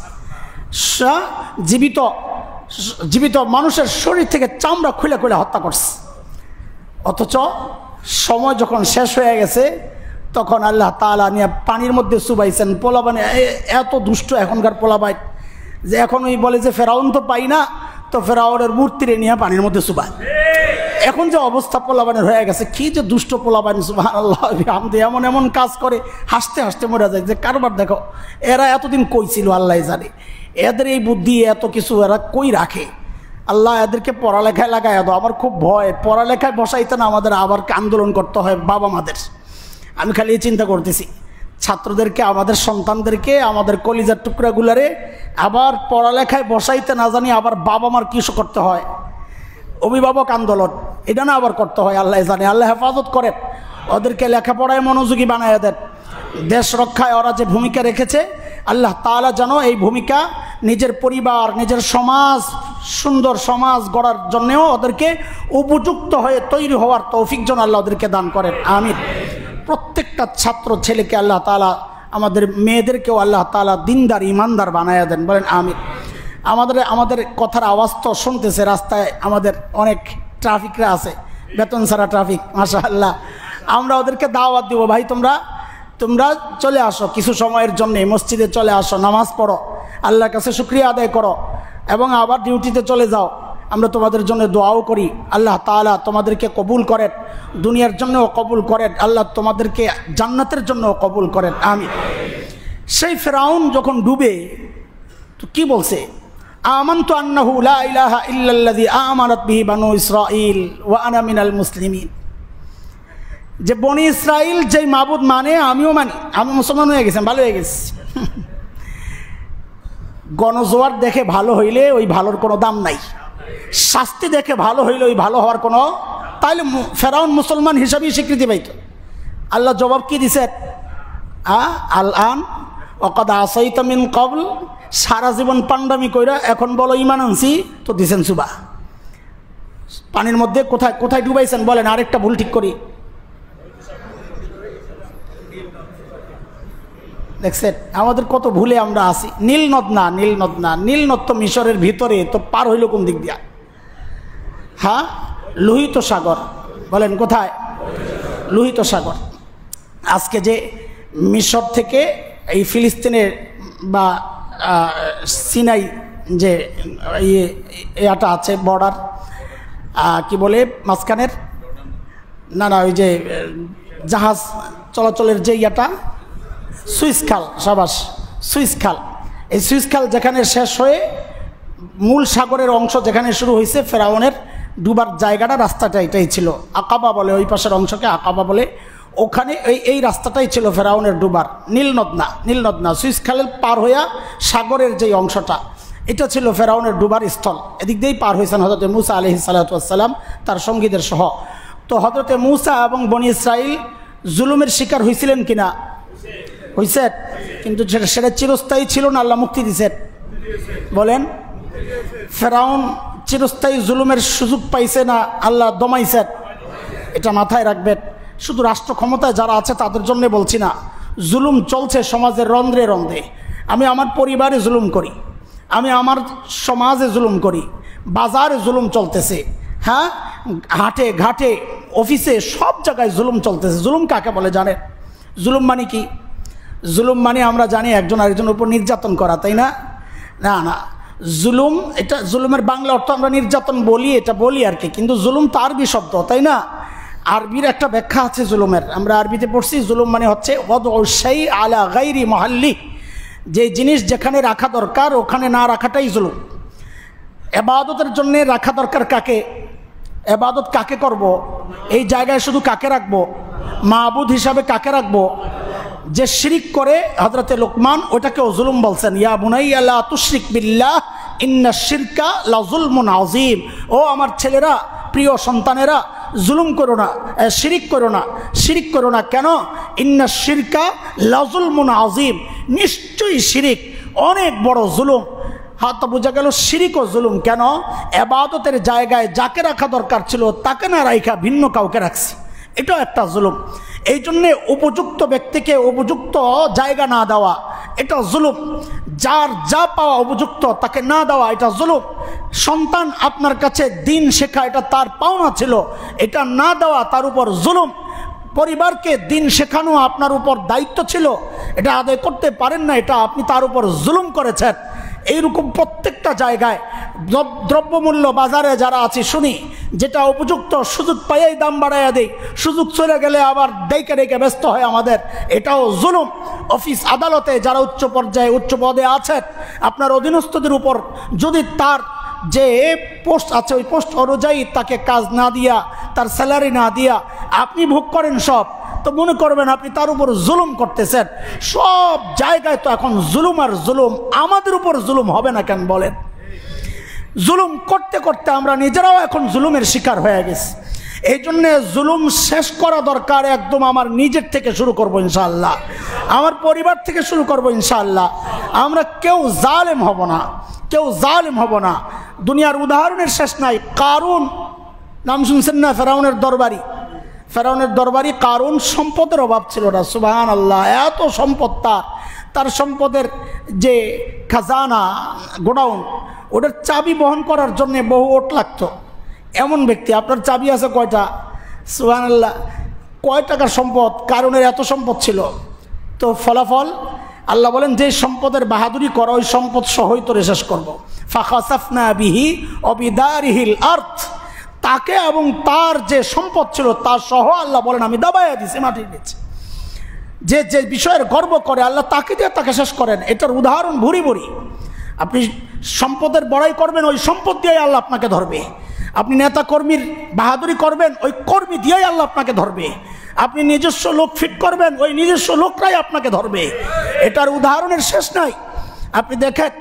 S1: জীবিত জীবিত মানুষের শরীর থেকে চামড়া খুলে খুলে হত্যা করছে। অথচ সময় যখন শেষ হয়ে গেছে তখন আল্লাহ তাআলা নিয়ে পানির মধ্যে চুবাইছেন। পোলাবানে এত দুষ্ট এখনকার পোলাবাই যে এখন ওই বলে যে ফেরাউন তো পাই না, তো ফেরাউনের মূর্তিরে নিয়ে পানির মধ্যে চুবায়। এখন যে অবস্থা পোলাবানের হয়ে গেছে, কি যে দুষ্ট পোলাবান, সুবহানাল্লাহ বিহামদি, এমন এমন কাজ করে হাসতে হাসতে মরে যায়। যে কারবার দেখো, এরা এতদিন কই ছিল আল্লাহ জানে, এদের এই বুদ্ধি এত কিছু এরা কই রাখে। আল্লাহ এদেরকে পড়ালেখায় লাগায় দাও। আমার খুব ভয়, পড়ালেখায় বসাইতে না আমাদের আবার আন্দোলন করতে হয় বাবা মাদের। আমি খালি চিন্তা করতেছি, ছাত্রদেরকে, আমাদের সন্তানদেরকে, আমাদের কলিজার টুকরাগুলারে আবার পড়ালেখায় বসাইতে না জানি আবার বাবা মার কিছু করতে হয়, অভিভাবক আন্দোলন, এটা না আবার করতে হয়। আল্লাহ জানে, আল্লাহ হেফাজত করেন, ওদেরকে লেখাপড়ায় মনোযোগী বানায় দেন। দেশ রক্ষায় ওরা যে ভূমিকা রেখেছে, আল্লাহ তাআলা যেন এই ভূমিকা নিজের পরিবার, নিজের সমাজ, সুন্দর সমাজ গড়ার জন্যেও ওদেরকে উপযুক্ত হয়ে তৈরি হওয়ার তৌফিক যেন আল্লাহ ওদেরকে দান করেন, আমিন। প্রত্যেকটা ছাত্র ছেলেকে আল্লাহ তাআলা, আমাদের মেয়েদেরকেও আল্লাহ তাআলা দিনদার ইমানদার বানায়া দেন, বলেন আমিন। আমাদের কথার আওয়াজ তো শুনতেছে রাস্তায়, আমাদের অনেক ট্রাফিকরা আছে, বেতন ছাড়া ট্রাফিক, মাশাআল্লাহ। আমরা ওদেরকে দাওয়াত দিব, ভাই তোমরা চলে আসো, কিছু সময়ের জন্য মসজিদে চলে আসো, নামাজ পড়ো, আল্লাহর কাছে শুকরিয়া আদায় করো এবং আবার ডিউটিতে চলে যাও। আমরা তোমাদের জন্য দোয়াও করি, আল্লাহ তাআলা তোমাদেরকে কবুল করেন, দুনিয়ার জন্যও কবুল করেন, আল্লাহ তোমাদেরকে জান্নাতের জন্যও কবুল করেন, আমিন। সেই ফেরাউন যখন ডুবে তো কি বলছে, আমানতু আন্নাহু লা ইলাহা ইল্লাল্লাযী আমানাত বিহি বানু ইসরাঈল ওয়া আনা মিনাল মুসলিমিন, যে বনি ইসরাইল যেই মাবুদ মানে আমিও মানি, আমি মুসলমান হয়ে গেছি, ভালো হয়ে গেছি। গণজোয়ার দেখে ভালো হইলে ওই ভালোর কোনো দাম নাই, শাস্তি দেখে ভালো হইলে ওই ভালো হওয়ার কোনো, তাইলে ফেরাউন মুসলমান হিসাবেই স্বীকৃতি পাইত। আল্লাহ জবাব কি দিছে, আল আন ওয়াকাদ আসাইতা মিন ক্বাবল, সারা জীবন পান্ডামি কইরা এখন বলো ইমান আনছি তো দিছেন সুবা। পানির মধ্যে কোথায় কোথায় ডুবাইছেন বলেন, আরেকটা ভুল ঠিক করি। দেখছেন আমাদের কত ভুলে আমরা আসি। নীল নদ না, নীল নদ না, নীল নদ তো মিশরের ভিতরে, তো পার হইল কোন দিক দিয়া? হ্যাঁ, লোহিত সাগর। বলেন কোথায়? লোহিত সাগর। আজকে যে মিশর থেকে এই ফিলিস্তিনের বা সিনাই যে এটা আছে বর্ডার, কি বলে মাঝখানের, না না ওই যে জাহাজ চলাচলের যে ইয়াটা, সুইস খাল, সাবাস, সুইস খাল। এই সুইস খাল যেখানে শেষ হয়ে মূল সাগরের অংশ যেখানে শুরু হয়েছে, ফেরাউনের ডুবার জায়গাটা, রাস্তাটা এটাই ছিল। আকাবা বলে ওই পাশের অংশকে, আকাবা বলে। ওখানে এই রাস্তাটাই ছিল ফেরাউনের ডুবার। নীলনদ না, নীলনদ না, সুইস খালের পার হইয়া সাগরের যেই অংশটা, এটা ছিল ফেরাউনের ডুবার স্থল। এদিক দিয়েই পার হয়েছেন হযরত মূসা আলাইহিস সালাতু ওয়াস সালাম তার সঙ্গীদের সহ। তো হযরত মূসা এবং বনি ইসরাইল জুলুমের শিকার হয়েছিলেন কিনা? হয়েছে, কিন্তু সেটা চিরস্থায়ী ছিল না, আল্লাহ মুক্তি দিয়েছেন। বলেন, ফেরাউন চিরস্থায়ী জুলুমের সুযোগ পাইছে না আল্লাহ দমাইছেন? এটা মাথায় রাখবেন। শুধু রাষ্ট্র ক্ষমতায় যারা আছে তাদের জন্য বলছি না, জুলুম চলছে সমাজের রন্ধ্রে রন্ধ্রে। আমি আমার পরিবারে জুলুম করি, আমি আমার সমাজে জুলুম করি, বাজারে জুলুম চলতেছে, হ্যাঁ, হাটে ঘাটে অফিসে সব জায়গায় জুলুম চলতেছে। জুলুম কাকে বলে জানেন? জুলুম মানে কি? জুলুম মানে আমরা জানি একজন আরেকজনের উপর নির্যাতন করা, তাই না? না না, জুলুম এটা, জুলুমের বাংলা অর্থ আমরা নির্যাতন বলি, এটা বলি আর কি, কিন্তু জুলুম তো আরবি শব্দ, তাই না? আরবির একটা ব্যাখ্যা আছে জুলুমের, আমরা আরবিতে পড়ছি। জুলুম মানে হচ্ছে ওয়াদউ শাই আলা গায়রি মাহাল্লি, যে জিনিস যেখানে রাখা দরকার ওখানে না রাখাটাই জুলুম। ইবাদতের জন্য রাখা দরকার কাকে? ইবাদত কাকে করব? এই জায়গায় শুধু কাকে রাখবো? মাবুদ হিসাবে কাকে রাখবো? যে শিরিক করে, হযরতে লোকমান ওটাকেও জুলুম বলছেন। ইয়া বুনাইয়া লা তুশরিক বিল্লাহ ইন্নাশ শিরকা লাযুলমুন আযীম। ও আমার ছেলেরা, প্রিয় সন্তানেরা, জুলুম করো না, শিরিক করো না, শিরিক করো না। কেন? ইন্নাশ শিরকা লাযুলমুন আযীম, নিশ্চয়ই শিরিক অনেক বড় জুলুম। হাত বোঝা গেল শিরিকও জুলুম। কেন? ইবাদতের জায়গায় যাকে রাখা দরকার ছিল তাকে না রাখা ভিন্ন কাউকে রাখছি, এটাও একটা জুলুম। এই জন্যে উপযুক্ত ব্যক্তিকে উপযুক্ত জায়গা না দেওয়া এটা জুলুম। যার যা পাওয়া উপযুক্ত তাকে না দেওয়া এটা জুলুম। সন্তান আপনার কাছে দিন শেখা, এটা তার পাওনা ছিল, এটা না দেওয়া তার উপর জুলুম। পরিবারকে দিন শেখানো আপনার উপর দায়িত্ব ছিল, এটা আদায় করতে পারেন না, এটা আপনি তার উপর জুলুম করেছেন। এইরকম প্রত্যেকটা জায়গায় দ্রব্যমূল্য বাজারে যারা আছে শুনি, যেটা উপযুক্ত সুযোগ পাইয়াই দাম বাড়াইয়া দেয়, সুযোগ চলে গেলে আবার ডেকে ডেকে ব্যস্ত হয় আমাদের, এটাও জুলুম। অফিস আদালতে যারা উচ্চ পর্যায়ে উচ্চ পদে আছেন, আপনার অধীনস্থদের উপর যদি তার যে পোস্ট আছে ওই পোস্ট অনুযায়ী তাকে কাজ না দিয়া, তার স্যালারি না দিয়া আপনি ভোগ করেন সব, তো মনে করবেন আপনি তার উপর জুলুম করতেছেন। সব জায়গায় তো এখন জুলুম আর জুলুম, আমাদের উপর জুলুম হবে না কেন বলেন? জুলুম করতে করতে আমরা নিজেরাও এখন জুলুমের শিকার হয়ে গেছি। এই জন্যে জুলুম শেষ করা দরকার। একদম আমার নিজের থেকে শুরু করব ইনশাআল্লাহ, আমার পরিবার থেকে শুরু করব ইনশাআল্লাহ। আমরা কেউ জালেম হব না, কেউ জালেম হব না। দুনিয়ার উদাহরণের শেষ নাই। কারুন নাম শুনছেন না? ফেরাউনের দরবারি, ফেরাউনের দরবারি কারুন, সম্পদের অভাব ছিল না। সুবহানাল্লাহ, এত সম্পদ তার সম্পদের যে খাজানা গোডাউন, ওটার চাবি বহন করার জন্য বহু ওট লাগতো। এমন ব্যক্তি, আপনার চাবি আছে কয়টা? সুবহানাল্লাহ, কয় টাকার সম্পদ? কারুনের এত সম্পদ ছিল। তো ফলাফল আল্লাহ বলেন, যে সম্পদের বাহাদুরি করো ওই সম্পদ সহই তোরে শেষ করবো। ফাখাসাফনা বিহি ওয়া বিদারিহিল আরদ, তাকে এবং তার যে সম্পদ ছিল তার সহ আল্লাহ বলেন আমি দাবাইয়া দিছি, মাটির নিচে। যে যে বিষয়ের গর্ব করে আল্লাহ তাকে দিয়ে তাকে শেষ করেন। এটার উদাহরণ ভুরি ভুরি। আপনি সম্পদের বড়াই করবেন, ওই সম্পদ দিয়েই আল্লাহ আপনাকে ধরবে। আপনি নেতা কর্মীর বাহাদুরি করবেন, ওই কর্মী দিয়েই আল্লাহ আপনাকে ধরবে। আপনি নিজস্ব লোক ফিট করবেন, ওই নিজস্ব লোকরাই আপনাকে ধরবে। এটার উদাহরণের শেষ নাই। আপনি দেখেন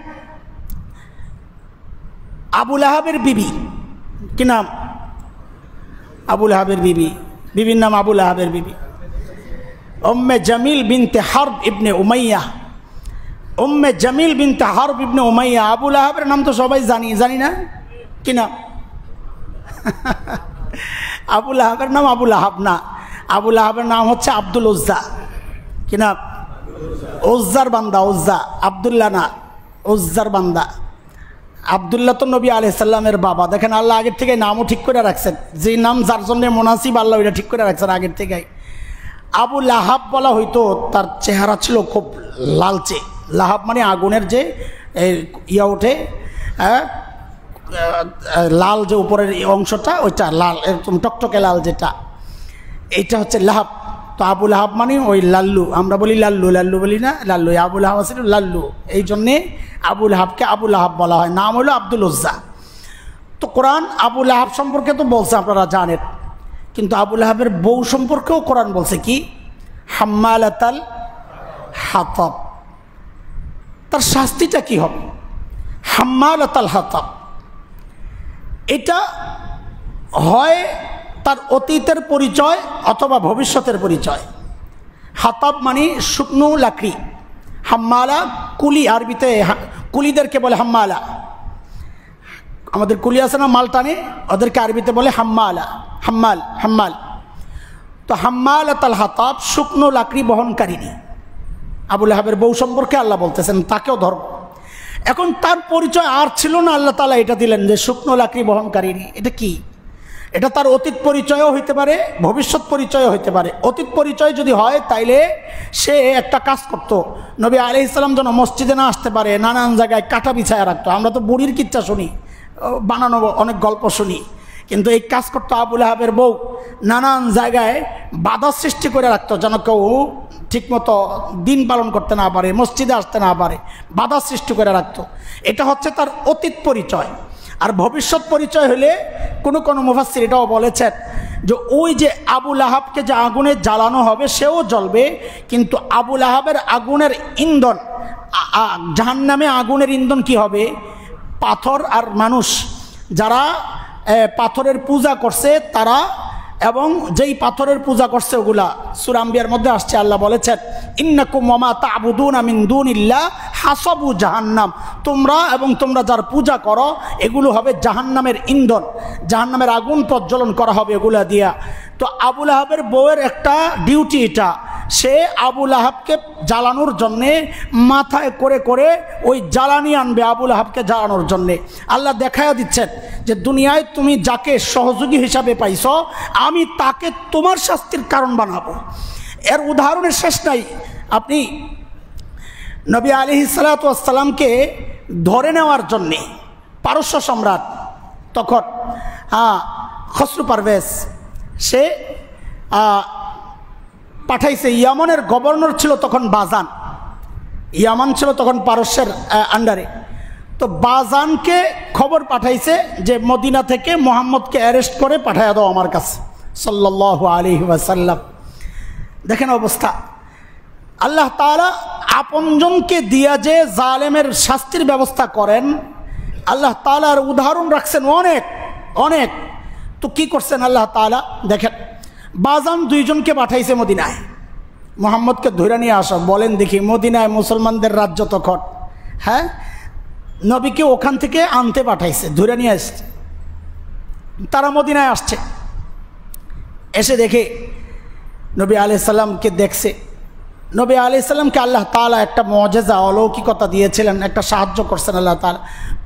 S1: আবু লাহাবের বিবি, কি নাম? আবু লাহাবের বিবি, বিবির নাম আবু লাহাবের বিবি, উম্মে জামিল বিনতে হারব ইবনে উমাইয়া। উম্মে জামিল বিনতে হারব ইবনে উমাইয়া। আবু লাহাবের নাম তো সবাই জানি না কি না? আবু লাহাবের নাম আবু লাহাব না, আবু লাহাবের নাম হচ্ছে আব্দুল উজ্জা। কি না? উজ্জার বান্দা, উজ্জা, আবদুল্লাহ না, উজ্জার বান্দা। আবদুল্লাহ তো নবী আলাইহিস সালামের বাবা। দেখেন আল্লাহ আগের থেকে নামও ঠিক করে রাখছেন, যে নাম যার জন্য মুনাসিব আল্লাহ ওইটা ঠিক করে রাখছেন আগের থেকেই। আবু লাহাব বলা হইতো, তার চেহারা ছিল খুব লালচে। লাহাব মানে আগুনের যে ইয়া ওঠে, লাল যে উপরের অংশটা ওইটা লাল, এরকম টকটকে লাল যেটা, এইটা হচ্ছে লাহাব। তো আবু লাহাব মানে ওই লাল্লু, আমরা বলি লাল্লু, লাল্লু বলি না, লাল্লু। আবু লাহাব ছিল লাল্লু, এই জন্যে আবু লাহাবকে আবু লাহাব বলা হয়। নাম হলো আব্দুল উজ্জা। তো কোরআন আবু লাহাব সম্পর্কে তো বলছে, আপনারা জানেন, কিন্তু আবু লাহাবের বউ সম্পর্কেও কোরআন বলছে কি? হাম্মালাতাল হাতাব। তার শাস্তিটা কি হবে? হাম্মালাতাল হাতাব, এটা হয় তার অতীতের পরিচয় অথবা ভবিষ্যতের পরিচয়। হাতাব মানে শুকনো লাকড়ি, হাম্মালা কুলি, আরবিতে কুলিদেরকে বলে হাম্মালা। আমাদের কুলি আছে না মাল টানে, ওদেরকে আরবিতে বলে হাম্মালা, হাম্মাল, হাম্মাল। তো হাম্মালাতাল হাতাব, শুকনো লাকড়ি বহনকারিনী। আবু লাহাবের বউ সম্পর্কে আল্লাহ বলতেছেন তাকেও ধর্ম। এখন তার পরিচয় আর ছিল না, আল্লাহ তাআলা এটা দিলেন যে শুকনো লাকড়ি বহনকারিনী। এটা কি? এটা তার অতীত পরিচয়ও হইতে পারে, ভবিষ্যৎ পরিচয়ও হইতে পারে। অতীত পরিচয় যদি হয় তাইলে সে একটা কাজ করতো, নবী আলাইহিস সালাম যেন মসজিদে না আসতে পারে, নানান জায়গায় কাটা বিছায়া রাখতো। আমরা তো বুড়ির কিচ্ছা শুনি, বানানো অনেক গল্প শুনি, কিন্তু এই কাজ করতো আবু লাহাবের বউ। নানান জায়গায় বাধা সৃষ্টি করে রাখতো যেন কেউ ঠিকমতো দিন পালন করতে না পারে, মসজিদে আসতে না পারে, বাধা সৃষ্টি করে রাখতো। এটা হচ্ছে তার অতীত পরিচয়। আর ভবিষ্যৎ পরিচয় হলে কোনো মুফাসসির এটাও বলেছেন যে ওই যে আবু লাহাবকে যে আগুনে জ্বালানো হবে সেও জ্বলবে, কিন্তু আবু লাহাবের আগুনের ইন্ধন, জাহান্নামে আগুনের ইন্ধন কি হবে? পাথর আর মানুষ, যারা পাথরের পূজা করছে তারা, এবং যেই পাথরের পূজা করছে ওগুলা। সূরা আম্বিয়ার মধ্যে আসছে, আল্লাহ বলেছেন ইন্নাকুম ওয়া মা তা'বুদুনা মিন দুনিল্লাহ হাসাবু জাহান্নাম, তোমরা এবং তোমরা যার পূজা করো এগুলো হবে জাহান্নামের ইন্ধন, জাহান্নামের আগুন প্রজ্বলন করা হবে এগুলা দিয়া। তো আবু লাহাবের বউয়ের একটা ডিউটি এটা, সে আবু লাহাবকে জ্বালানোর জন্যে মাথায় করে করে ওই জ্বালানি আনবে আবু লাহাবকে জ্বালানোর জন্যে। আল্লাহ দেখাইয়া দিচ্ছেন যে দুনিয়ায় তুমি যাকে সহযোগী হিসাবে পাইছ, আমি তাকে তোমার শাস্তির কারণ বানাবো। এর উদাহরণের শেষ নাই। আপনি নবী আলাইহিস সালাতু ওয়াস সালামকে ধরে নেওয়ার জন্যে পারস্য সম্রাট তখন খসরু পারভেজ, সে পাঠাইছে। ইয়ামানের গভর্নর ছিল তখন বাজান, ইয়ামান ছিল তখন পারস্যের আন্ডারে। তো বাজানকে খবর পাঠাইছে যে মদিনা থেকে মুহাম্মদকে অ্যারেস্ট করে পাঠাইয়া দাও আমার কাছে, সাল্লাল্লাহু আলাইহি ওয়াসাল্লাম। দেখেন অবস্থা। আল্লাহ তাআলা আপনজনকে দিয়া যে জালেমের শাস্তির ব্যবস্থা করেন, আল্লাহ তাআলার উদাহরণ রাখছেন অনেক অনেক। তো কি করছেন আল্লাহ তাআলা দেখেন, বাজান দুইজনকে পাঠাইছে মদিনায়, মুহাম্মদকে ধরে নিয়ে আসা। বলেন দেখি, মদিনায় মুসলমানদের রাজ্য তখন, হ্যাঁ, নবীকে ওখান থেকে আনতে পাঠাইছে, ধরে নিয়ে আসছে। তারা মদিনায় আসছে, এসে দেখে নবী আলাইহিস সালামকে দেখছে। নবী আলাইহিস সালামকে আল্লাহ তাআলা একটা মুআজিজা, অলৌকিকতা দিয়েছিলেন, একটা সাহায্য করছেন আল্লাহ তাআলা।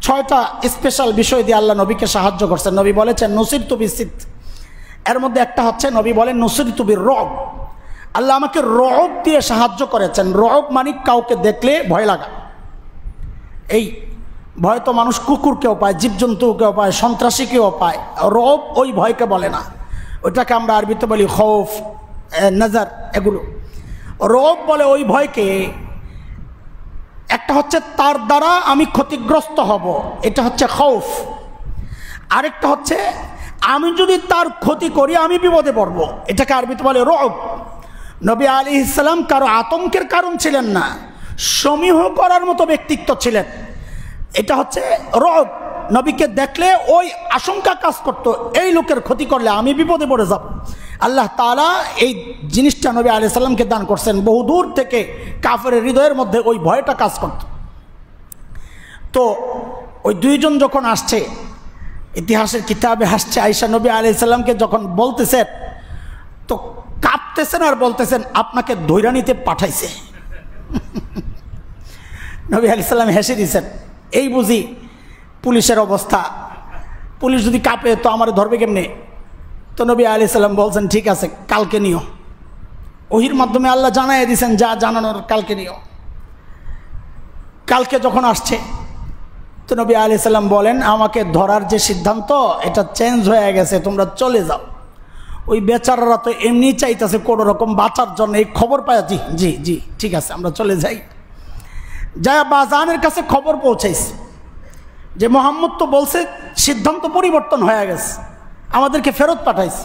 S1: 6টা স্পেশাল বিষয় দিয়ে আল্লাহ নবীকে সাহায্য করছেন। নবী বলেছেন নুসিরতু বিসিত, এর মধ্যে একটা হচ্ছে নবী বলেন নুসিরতু বির-রুব, আল্লাহ আমাকে রব দিয়ে সাহায্য করেছেন। রব মানে কাউকে দেখলে ভয় লাগা। এই ভয় তো মানুষ কুকুরকেও পায়, জীবজন্তুকেও পায়, সন্ত্রাসীকেও পায়। রব ওই ভয়কে বলে না, ওইটাকে আমরা আরবিতে বলি খৌফ, নজর, এগুলো রব বলে ওই ভয়কে। একটা হচ্ছে তার দ্বারা আমি ক্ষতিগ্রস্ত হব, এটা হচ্ছে খৌফ। আরেকটা হচ্ছে আমি যদি তার ক্ষতি করি আমি বিপদে পড়ব, এটাকে আরবিতে বলে রব। নবী আলাইহিস সালাম কারো আতঙ্কের কারণ ছিলেন না, সমীহ করার মতো ব্যক্তিত্ব ছিলেন, এটা হচ্ছে রব। নবীকে দেখলে ওই আশঙ্কা কাজ করতো, এই লোকের ক্ষতি করলে আমি বিপদে পড়ে যাব। আল্লাহ তাআলা এই জিনিসটা নবী আলাইহিস সালামকে দান করছেন। বহু দূর থেকে কাফেরের হৃদয়ের মধ্যে ওই ভয়টা কাজ করত। তো ওই দুইজন যখন আসছে, ইতিহাসের কিতাবে আসছে, আয়েশা নবী আলাইহিস সালামকে যখন বলতেছেন, তো কাঁপতেছেন আর বলতেছেন আপনাকে ধইরা নিতে পাঠাইছে। নবী আলাইহিস সালাম হেসে দিয়েছেন, এই বুঝি পুলিশের অবস্থা, পুলিশ যদি কাঁপে তো আমার ধরবে কেমনে? তো নবী আলাইহিস সালাম বলছেন ঠিক আছে, কালকে নিও। ওহির মাধ্যমে আল্লাহ জানাই দিয়েছেন যা জানানোর কালকে নিও। কালকে যখন আসছে তো নবী আলাইহিস সালাম বলেন আমাকে ধরার যে সিদ্ধান্ত এটা চেঞ্জ হয়ে গেছে, তোমরা চলে যাও। ওই বেচারারা তো এমনি চাইতেছে কোনো রকম বাঁচার জন্য, এই খবর পায় জি জি জি ঠিক আছে আমরা চলে যাই। যা বাজানের কাছে খবর পৌঁছাইছে যে মোহাম্মদ তো বলছে সিদ্ধান্ত পরিবর্তন হয়ে গেছে, আমাদেরকে ফেরত পাঠাইছে।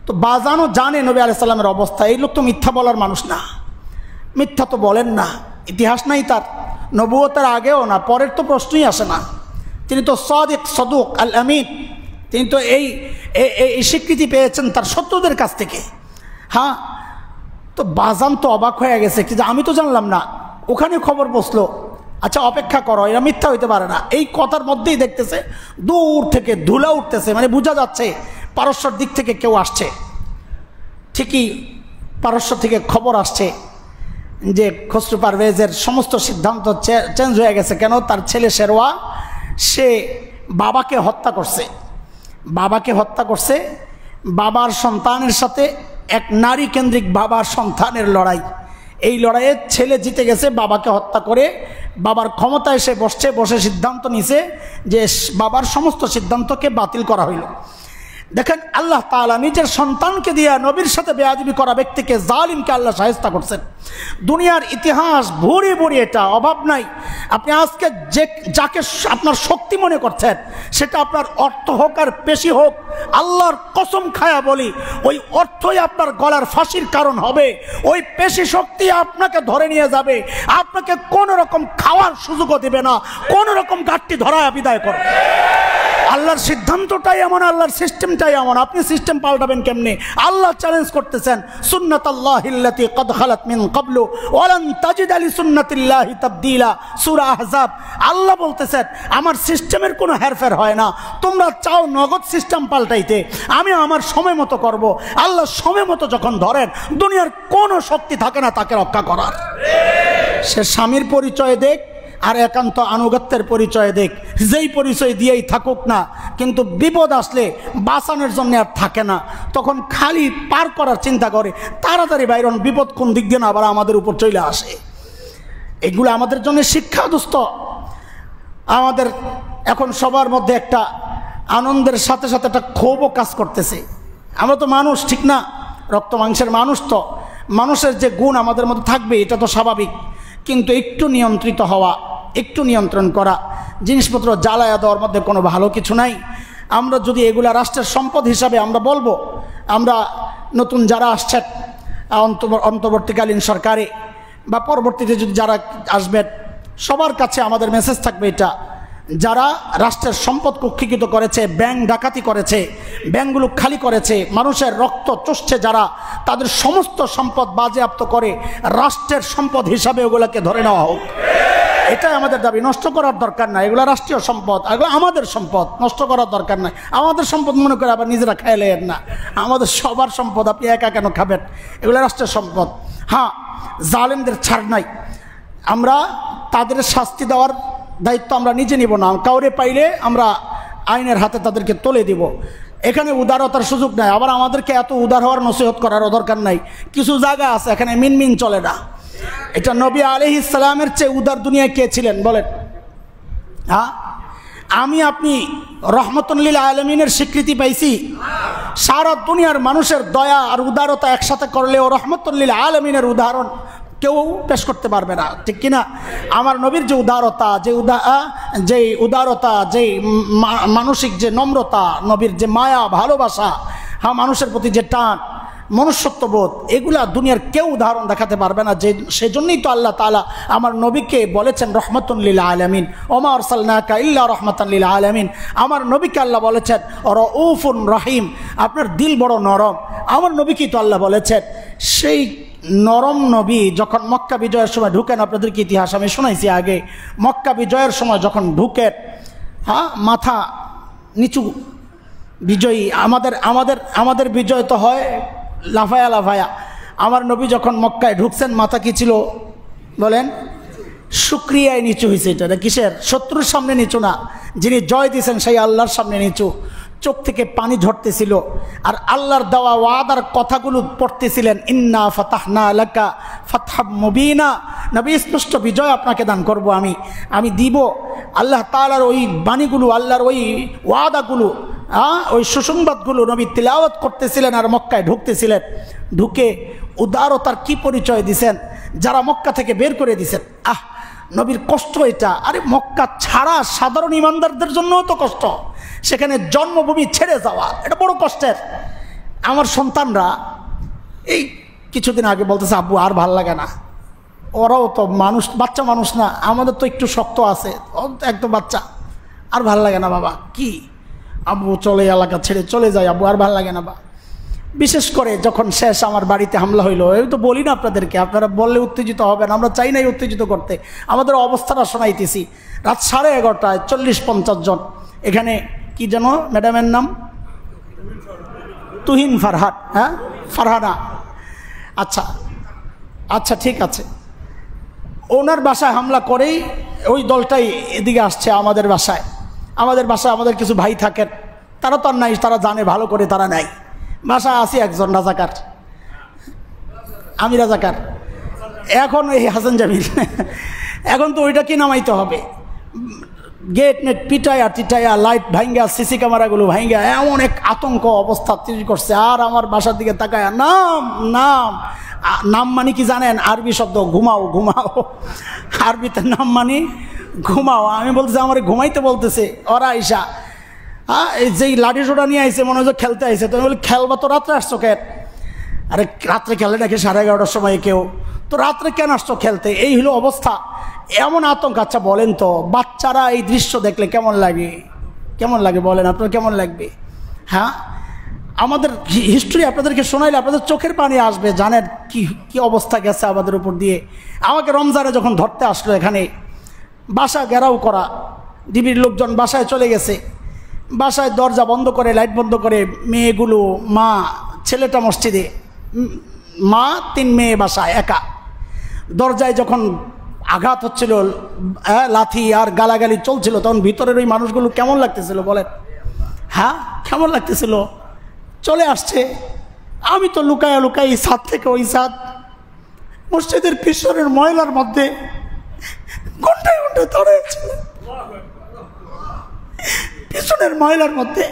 S1: তো বাজানও জানে নবী আলাইহিস সালামের অবস্থা, এই লোক তো মিথ্যা বলার মানুষ না, মিথ্যা তো বলেন না, ইতিহাস নাই তার, নবুয়তের আগেও না পরের তো প্রশ্নই আসে না, তিনি তো সাদিক সদুক আল আমিন, তিনি তো এই স্বীকৃতি পেয়েছেন তার শত্রুদের কাছ থেকে। হ্যাঁ, তো বাজান তো অবাক হয়ে গেছে যে আমি তো জানলাম না, ওখানে খবর পৌঁছলো, আচ্ছা অপেক্ষা করো, এরা মিথ্যা হইতে পারে না। এই কথার মধ্যেই দেখতেছে দূর থেকে ধুলা উঠতেছে, মানে বোঝা যাচ্ছে পারস্যর দিক থেকে কেউ আসছে। ঠিকই পারস্য থেকে খবর আসছে যে খসরু পারভেজের সমস্ত সিদ্ধান্ত চেঞ্জ হয়ে গেছে। কেন? তার ছেলে শেরওয়া সে বাবাকে হত্যা করছে, বাবাকে হত্যা করছে। বাবার সন্তানের সাথে এক নারী কেন্দ্রিক বাবার সন্তানের লড়াই, এই লড়াইয়ে ছেলে জিতে গেছে, বাবাকে হত্যা করে বাবার ক্ষমতায় সে বসে সিদ্ধান্ত নিছে যে বাবার সমস্ত সিদ্ধান্তকে বাতিল করা হইল। দেখেন আল্লাহ তাআলা নিজের সন্তানকে দিয়ে নবীর সাথে বেয়াদবি করা ব্যক্তিকে, জালিমকে আল্লাহ শায়েস্তা করছেন। দুনিয়ার ইতিহাস ভরে ভরে এটা, অভাব নাই। আপনি আজকে যাকে আপনার শক্তি মনে করছেন সেটা আপনার অর্থ হোক আর পেশি হোক, আল্লাহর কসম খায়া বলি ওই অর্থই আপনার গলার ফাঁসির কারণ হবে। ওই পেশি শক্তি আপনাকে ধরে নিয়ে যাবে, আপনাকে কোনো রকম খাওয়ার সুযোগও দেবে না, কোনো রকম গাঁটটি ধরায় বিদায় করবে। আল্লাহর সিদ্ধান্তটাই এমন, আল্লাহর সিস্টেমটাই এমন, আপনি সিস্টেম পাল্টাবেন কেমনে? আল্লাহ চ্যালেঞ্জ করতেছেন সুন্নাতাল্লাহিল্লাতী ক্বাদ খালাত মিন ক্বাবলু ওয়া লান তাজিদা লিসুন্নাতিল্লাহি তাবদীলা, সূরা আহজাব। আল্লাহ বলতেছেন আমার সিস্টেমের কোনো হেরফের হয় না, তোমরা চাও নগদ সিস্টেম পাল্টাইতে, আমি আমার সময় মতো করব। আল্লাহ সময় মতো যখন ধরেন দুনিয়ার কোনো শক্তি থাকে না তাকে রক্ষা করার। সে স্বামীর পরিচয় দেখ আর একান্ত আনুগত্যের পরিচয় দেখ, যেই পরিচয় দিয়েই থাকুক না, কিন্তু বিপদ আসলে বাঁচানোর জন্য আর থাকে না, তখন খালি পার করার চিন্তা করে, তাড়াতাড়ি বাইরন, বিপদ কোন দিক দিয়ে না আবার আমাদের উপর চলে আসে। এগুলো আমাদের জন্য শিক্ষা দোস্ত। আমাদের এখন সবার মধ্যে একটা আনন্দের সাথে সাথে একটা ক্ষোভও কাজ করতেছে। আমরা তো মানুষ, ঠিক না? রক্ত মাংসের মানুষ, তো মানুষের যে গুণ আমাদের মধ্যে থাকবে এটা তো স্বাভাবিক, কিন্তু একটু নিয়ন্ত্রিত হওয়া, একটু নিয়ন্ত্রণ করা, জিনিসপত্র জ্বালায়া দেওয়ার মধ্যে কোনো ভালো কিছু নাই। আমরা যদি এগুলা রাষ্ট্রের সম্পদ হিসাবে আমরা বলবো, আমরা নতুন যারা আসছেন অন্তর্বর্তীকালীন সরকারে বা পরবর্তীতে যদি যারা আসবেন, সবার কাছে আমাদের মেসেজ থাকবে এটা, যারা রাষ্ট্রের সম্পদ কুক্ষিগত করেছে, ব্যাংক ডাকাতি করেছে, ব্যাংকগুলো খালি করেছে, মানুষের রক্ত চুষছে যারা, তাদের সমস্ত সম্পদ বাজেয়াপ্ত করে রাষ্ট্রের সম্পদ হিসাবে ওগুলোকে ধরে নেওয়া হোক। এটাই আমাদের দাবি। নষ্ট করার দরকার নাই, এগুলো রাষ্ট্রীয় সম্পদ, এগুলো আমাদের সম্পদ, নষ্ট করার দরকার নাই। আমাদের সম্পদ মনে করে আবার নিজেরা খাইলেন না, আমাদের সবার সম্পদ, আপনি একা কেন খাবেন? এগুলো রাষ্ট্রের সম্পদ। হ্যাঁ, জালেমদের ছাড় নাই, আমরা তাদের শাস্তি দেওয়ার দায়িত্ব আমরা নিজে নিব না, কাউরে পাইলে আমরা আইনের হাতে তাদেরকে তুলে দিব। এখানে উদারতার সুযোগ নাই, আবার আমাদেরকে এত উদার হওয়ার নসিহত করার দরকার নাই। কিছু জায়গা আছে এখানে মিনমিন চলে না। এটা নবী আলাইহিস সালামের চেয়ে উদার দুনিয়ায় কে ছিলেন বলেন? হ্যাঁ, আমি আপনি রহমতুল লিল আলামিনের স্বীকৃতি পাইছি। সারা দুনিয়ার মানুষের দয়া আর উদারতা একসাথে করলেও রহমতুল লিল আলামিনের উদাহরণ কেউ পেশ করতে পারবে না, ঠিক কিনা? আমার নবীর যে উদারতা, যে উদারতা, যে মানসিক যে নম্রতা, নবীর যে মায়া ভালোবাসা, হ্যাঁ মানুষের প্রতি যে টান, মনুষ্যত্ববোধ, এগুলা দুনিয়ার কেউ উদাহরণ দেখাতে পারবে না। যে সেজন্যই তো আল্লাহ তাআলা আমার নবীকে বলেছেন রহমাতুল লিল আলামিন, ওমা আরসালনাকা ইল্লা রাহমাতাল লিল আলামিন। আমার নবীকে আল্লাহ বলেছেন রউফুন রহিম, আপনার দিল বড় নরম, আমার নবীকেই তো আল্লাহ বলেছেন। সেই নরম নবী যখন মক্কা বিজয়ের সময় ঢুকেন, আপনাদেরকে ইতিহাস আমি শোনাইছি আগে, মক্কা বিজয়ের সময় যখন ঢুকেন, মাথা নিচু, বিজয়ী আমাদের আমাদের আমাদের বিজয় তো হয় লাফায়া লাফায়া। আমার নবী যখন মক্কায় ঢুকছেন মাথা কি ছিল বলেন? শুকরিয়ায় নিচু হয়েছে। এটা কিসের? শত্রুর সামনে নিচু না, যিনি জয় দিয়েছেন সেই আল্লাহর সামনে নিচু। চোখ থেকে পানি ঝরতেছিল আর আল্লাহর দেওয়া ওয়াদার কথাগুলো পড়তেছিলেন। ইন্না ফাতাহনা লাকা ফাতহাম মুবিনা, নবী স্পষ্ট বিজয় আপনাকে দান করব, আমি দিব। আল্লাহ তাআলার ওই বাণীগুলো, আল্লাহর ওই ওয়াদাগুলো, ওই সুসংবাদগুলো নবী তিলাওয়াত করতেছিলেন আর মক্কায় ঢুকতেছিলেন। ঢুকে উদারতার কি পরিচয় দিছেন, যারা মক্কা থেকে বের করে দিছেন। নবীর কষ্ট এটা। আরে মক্কা ছাড়া সাধারণ ইমানদারদের জন্যও তো কষ্ট, সেখানে জন্মভূমি ছেড়ে যাওয়া এটা বড় কষ্টের। আমার সন্তানরা এই কিছুদিন আগে বলতেছে, আব্বু আর ভাল লাগে না। ওরাও তো মানুষ, বাচ্চা মানুষ না, আমাদের তো একটু শক্ত আছে, একদম বাচ্চা। আর ভাল লাগে না বাবা। কি আব্বু চলে, এলাকা ছেড়ে চলে যায় আব্বু, আর ভাল লাগে না বা। বিশেষ করে যখন শেষ আমার বাড়িতে হামলা হইলো, এই তো বলি না আপনাদেরকে, আপনারা বললে উত্তেজিত হবেন, আমরা চাই নাই উত্তেজিত করতে, আমাদের অবস্থাটা শোনাইতেছি। রাত 11:30 40-50 জন এখানে, কি যেন ম্যাডামের নাম? তুহিন ফারহান, ফারহানা, আচ্ছা আচ্ছা ঠিক আছে। ওনার বাসায় হামলা করেই ওই দলটাই এদিকে আসছে আমাদের বাসায়। আমাদের কিছু ভাই থাকেন, তারা তো আর নাই, তারা জানে ভালো করে, তারা নাই। বাসায় আসি একজন রাজাকার, আমি রাজাকার। এখন এই হাসান জামিল, এখন তো ওইটা কি নামাইতে হবে, গেট নেট পিটায়া টিটায়া, লাইট ভাঙ্গা, সিসি ক্যামেরাগুলো ভাঙ্গা, এমন এক আতঙ্ক অবস্থা তৈরি করছে। আর আমার বাসার দিকে তাকায়, নাম নাম নাম মানে কি জানেন? আরবি শব্দ, ঘুমাও ঘুমাও, আরবিতে নাম মানে ঘুমাও। আমি বলতেছি আমার ঘুমাইতে বলতেছে ওরা আইসা, এই যেই লাঠি সোটা নিয়ে আইসে মনে হয় খেলতে আইসে। তো আমি বলি খেলবা তো রাত্রে আসছো কেন? আরে রাত্রে খেলে নাকি 11:30 সময় কেউ, তো রাত্রে কেন আসছো খেলতে? এই হলো অবস্থা, এমন আতঙ্ক। আচ্ছা বলেন তো, বাচ্চারা এই দৃশ্য দেখলে কেমন লাগে? কেমন লাগে বলেন, আপনার কেমন লাগবে? আমাদের হিস্ট্রি আপনাদেরকে শোনাইলে আপনাদের চোখের পানি আসবে, জানেন কি কি অবস্থা গেছে আমাদের উপর দিয়ে। আমাকে রমজানে যখন ধরতে আসলো, এখানে বাসা ঘেরাও করা, ডিবির লোকজন বাসায় চলে গেছে, বাসায় দরজা বন্ধ করে, লাইট বন্ধ করে, মেয়েগুলো, মা, ছেলেটা মসজিদে, মা 3 মেয়ে বাসায় একা। দরজায় যখন আঘাত হচ্ছিল, লাথি আর গালাগালি চলছিল, তখন ভিতরের ওই মানুষগুলো কেমন লাগতেছিল বলেন? কেমন লাগতেছিল? চলে আসছে। আমি তো লুকায়া লুকাই ছাদ থেকে ওই ছাদ, মসজিদের পিছনের ময়লার মধ্যে ঘন্টায় ঘন্টায় ধরেছিল, পিছনের ময়লার মধ্যে।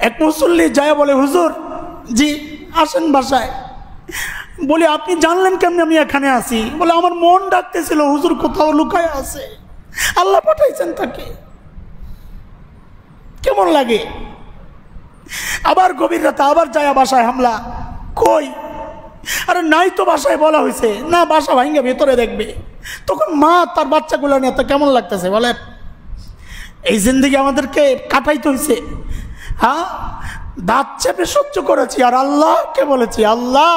S1: এক মুসল্লি যায় বলে, হুজুর জি আসেন বাসায়। বলি আপনি জানলেন কেমনি আমি এখানে আসি? বলে আমার মন ডাকতেছিল, হুজুর কোথাও লুকায় আছে, আল্লাহ পাঠাইছেন তাকে। কেমন লাগে? আবার গভীর রাতে আবার যায় বাসায় হামলা, কই? আরে নাই তো বাসায় বলা হয়েছে না, বাসা ভাঙ্গে ভেতরে দেখবে। তখন মা তার বাচ্চাগুলো নিয়ে তো কেমন লাগতেছে বলেন? এই জিন্দেগি আমাদেরকে কাটাইতে হয়েছে। দাঁত চেপে সহ্য করেছি, আর আল্লাহকে বলেছি, আল্লাহ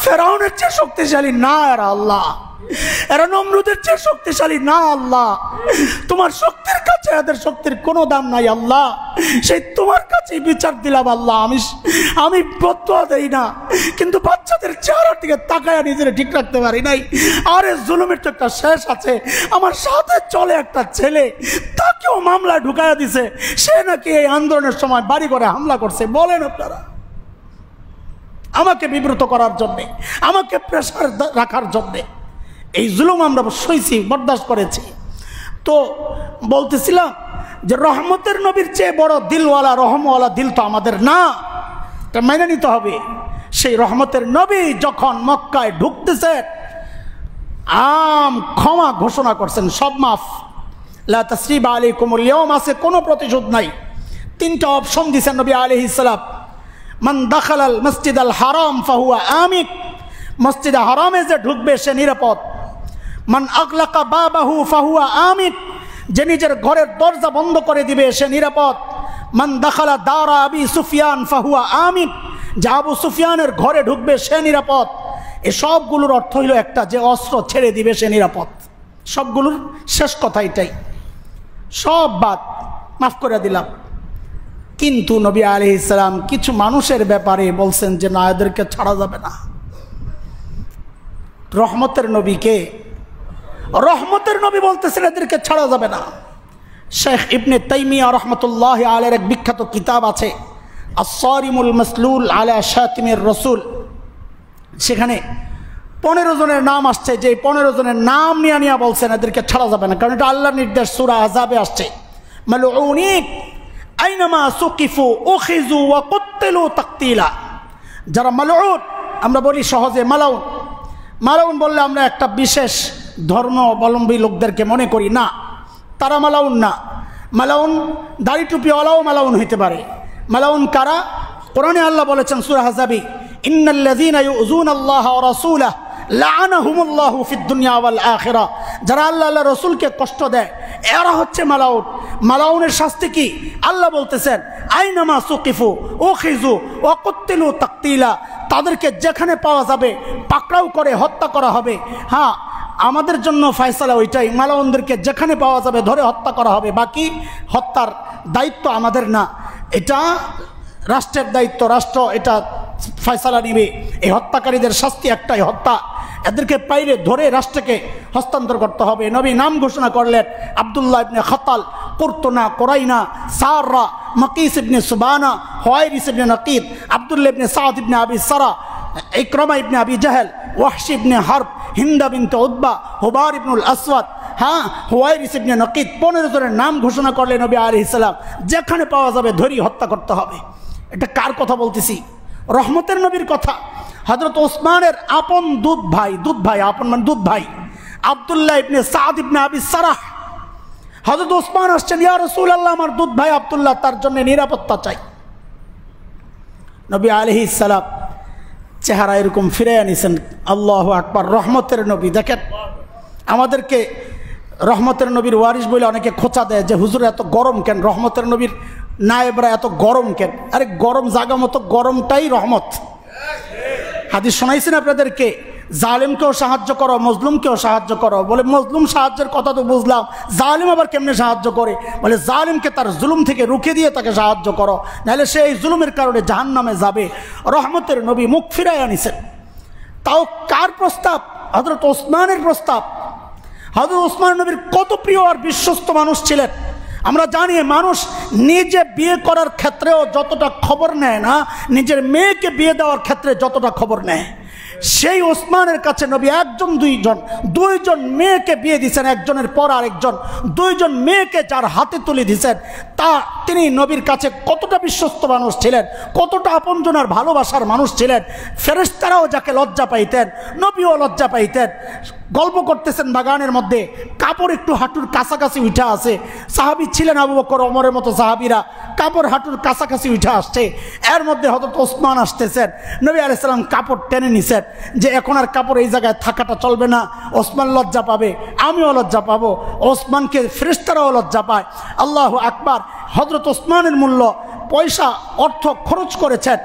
S1: ফেরাউনের চেয়ে শক্তিশালী না এরা, আল্লাহ এরা নমরুদের চেয়ে শক্তিশালী না, আল্লাহ তোমার শক্তির কাছে এদের শক্তির কোনো দাম নাই, আল্লাহ সেই তোমার কাছেই বিচার দিলাম। আল্লাহ আমি বদদুয়া দেই না, কিন্তু বাচ্চাদের চেহারার দিকে তাকায় নিজেরা ঠিক রাখতে পারি নাই। আরে জুলুমের তো একটা শেষ আছে। আমার সাথে চলে একটা ছেলে, তাকেও মামলায় ঢুকাইয়া দিছে, সে নাকি এই আন্দোলনের সময় বাড়ি করে হামলা করছে। বলেন আপনারা, আমাকে বিব্রত করার জন্যে, আমাকে প্রেসার রাখার জন্যে এই জুলুম আমরা সইছি, বরদাস্ত করেছি। তো বলতেছিলাম যে রহমতের নবীর চেয়ে বড় দিলওয়ালা, রহমওয়ালা দিল তো আমাদের না, এটা মেনে নিতে হবে। সেই রহমতের নবী যখন মক্কায় ঢুকতেছে, ক্ষমা ঘোষণা করছেন, সব মাফ, লা তাসরিবা আলাইকুমুল ইয়াওম, আছে কোনো প্রতিশোধ নাই। 3টা অপশন দিয়েছেন নবী আলাইহিস সালাম। মান দাখালাল মসজিদাল হারাম ফাহুয়া আমিন, মসজিদে হারামে যে ঢুকবে সে নিরাপদ। মান আগলাকা বাবাহু ফাহুয়া আমিন, যে নিজের ঘরের দরজা বন্ধ করে দিবে সে নিরাপদ। মান দাখালা দারা আবি সুফিয়ান ফাহুয়া আমিন, যে আবু সুফিয়ানের ঘরে ঢুকবে সে নিরাপদ, এ সবগুলোর অর্থ হইল একটা, যে অস্ত্র ছেড়ে দিবে সে নিরাপদ। সবগুলোর শেষ কথা এটাই, সব বাদ মাফ করে দিলাম। কিন্তু নবী আলাইহিস সালাম কিছু মানুষের ব্যাপারে বলছেন যে না, এদেরকে ছাড়া যাবে না। রহমতের নবীকে, রহমতের নবী বলতেছেন এদেরকে ছাড়া যাবে না। শেখ ইবনে তাইমিয়া রহমতুল্লাহ আলাইহির এক বিখ্যাত কিতাব আছে আস-সারিমুল মাসলুল আলা শাতিমির রাসূল, সেখানে 15 জনের নাম আসছে, যে 15 জনের নাম নিয়ে বলছেন এদেরকে ছাড়া যাবে না, কারণ এটা আল্লাহর নির্দেশ। সূরা আহজাবে আসছে মালউনিন আইনামা সুকিফু উখিযু ওয়া কুতিলু তাকতিলা। যারা মালউন, আমরা বলি সহজে মালাউন। মালাউন বললে আমরা একটা বিশেষ ধর্ম অবলম্বী লোকদেরকে মনে করি, না, তারা মালাউন না। মালাউন দাড়ি টুপিওয়ালাও মালাউন হইতে পারে। মালাউন কারা? কোরআনে আল্লাহ বলেছেন সূরা আহজাবে, ইন্নাল্লাযীনা ইউযুনাল্লাহা ওয়া রাসূলাহু লাআনাহুমুল্লাহু ফিদ দুনিয়া ওয়াল আখিরাহ। যারা আল্লাহ আল্লাহ রসুলকে কষ্ট দেয় এরা হচ্ছে মালাউন। মালাউনের শাস্তি কি? আল্লাহ বলতেছেন আইনামা সুকিফু উখিযু ওয়া কুতিলু তাকতিলা। তাদেরকে যেখানে পাওয়া যাবে পাকড়াও করে হত্যা করা হবে। হ্যাঁ, আমাদের জন্য ফয়সালা ওইটাই, মালাউনদেরকে যেখানে পাওয়া যাবে ধরে হত্যা করা হবে। বাকি হত্যার দায়িত্ব আমাদের না, এটা রাষ্ট্রের দায়িত্ব, রাষ্ট্র এটা ফয়সালা নিবে। এই হত্যাকারীদের শাস্তি একটাই, হত্যা। এদেরকে পাইলে ধরে রাষ্ট্রকে হস্তান্তর করতে হবে। নবী নাম ঘোষণা করলেন আব্দুল্লাহ ইবনে খাতাল, কুরতুনা, কোরাইনা, সাররা, মাকিস ইবনে সুবানা, হুয়াইরিস ইবনে নাকিদ, আব্দুল্লাহ ইবনে সাদ ইবনে আবি সারা, ইকরামা ইবনে আবি জাহল, ওয়াহশি ইবনে হারব, হিন্দা বিনতে উতবা, হুবার ইবনুল আসওয়াদ, হ্যাঁ, হুয়াইরিস ইবনে নাকিদ। 15 জনের নাম ঘোষণা করলেন নবী আলাইহিস সালাম, যেখানে পাওয়া যাবে ধরি হত্যা করতে হবে। এটা কার কথা বলতেছি? রহমতের নবীর কথা। হযরত ওসমানের আপন দুধ ভাই, আপন মানে দুধ ভাই, আব্দুল্লাহ ইবনে সাদ ইবনে আবি সারাহ। হযরত ওসমান আসছেন, ইয়া রাসূলুল্লাহ, আমার দুধ ভাই আব্দুল্লাহ, তার জন্য নিরাপত্তা চাই। নবী আলাইহিস সালাম চেহারা এরকম ফিরে আনিছেন। আল্লাহু আকবার। রহমতের নবী। দেখেন, আমাদেরকে রহমতের নবীর ওয়ারিস বলে অনেকে খোঁচা দেয় যে হুজুর এত গরম কেন, রহমতের নবীর নায়েবরা এত গরম কেন? আরে গরম জায়গা মতো, গরমটাই রহমত। হাদিস শোনাইছেন আপনাদেরকে, জালেমকেও সাহায্য করো, মজলুমকেও সাহায্য করো। বলে মজলুম সাহায্যের কথা তো বুঝলাম, জালেম আবার কেমনে সাহায্য করে? বলে জালেমকে তার জুলুম থেকে রুখে দিয়ে তাকে সাহায্য করো, নাহলে সে এই জুলুমের কারণে জাহান্নামে যাবে। রহমতের নবী মুখ ফিরায় আনিছেন। তাও কার প্রস্তাব? হযরত ওসমানের প্রস্তাব। হযরত ওসমান নবীর কত প্রিয় আর বিশ্বস্ত মানুষ ছিলেন। আমরা জানি মানুষ নিজে বিয়ে করার ক্ষেত্রেও যতটা খবর নেয় না, নিজের মেয়েকে বিয়ে দেওয়ার ক্ষেত্রে যতটা খবর নেয়। সেই ওসমানের কাছে নবী দুইজন মেয়েকে বিয়ে দিয়েছেন, একজনের পর আরেকজন। 2জন মেয়েকে যার হাতে তুলে দিয়েছেন, তা তিনি নবীর কাছে কতটা বিশ্বস্ত মানুষ ছিলেন, কতটা আপনজনের ভালোবাসার মানুষ ছিলেন। ফেরেশতারাও যাকে লজ্জা পাইতেন, নবীও লজ্জা পাইতেন। গল্প করতেছেন বাগানের মধ্যে, কাপড় একটু হাঁটুর কাছাকাছি উঠে আসে। সাহাবী ছিলেন আবু বকর, ওমরের মতো সাহাবীরা, কাপড় হাঁটুর কাছাকাছি উঠে আসছে। এর মধ্যে হযরত ওসমান আসতেছেন। নবী আলাইহিস সালাম কাপড় টেনে নিছেন যে এখন আর কাপড় এই জায়গায় থাকাটা চলবে না, ওসমান লজ্জা পাবে, আমিও লজ্জা পাবো, ওসমানকে ফেরেশতারাও লজ্জা পায়। আল্লাহু আকবার। হযরত ওসমানের মূল্য, পয়সা, অর্থ খরচ করেছেন।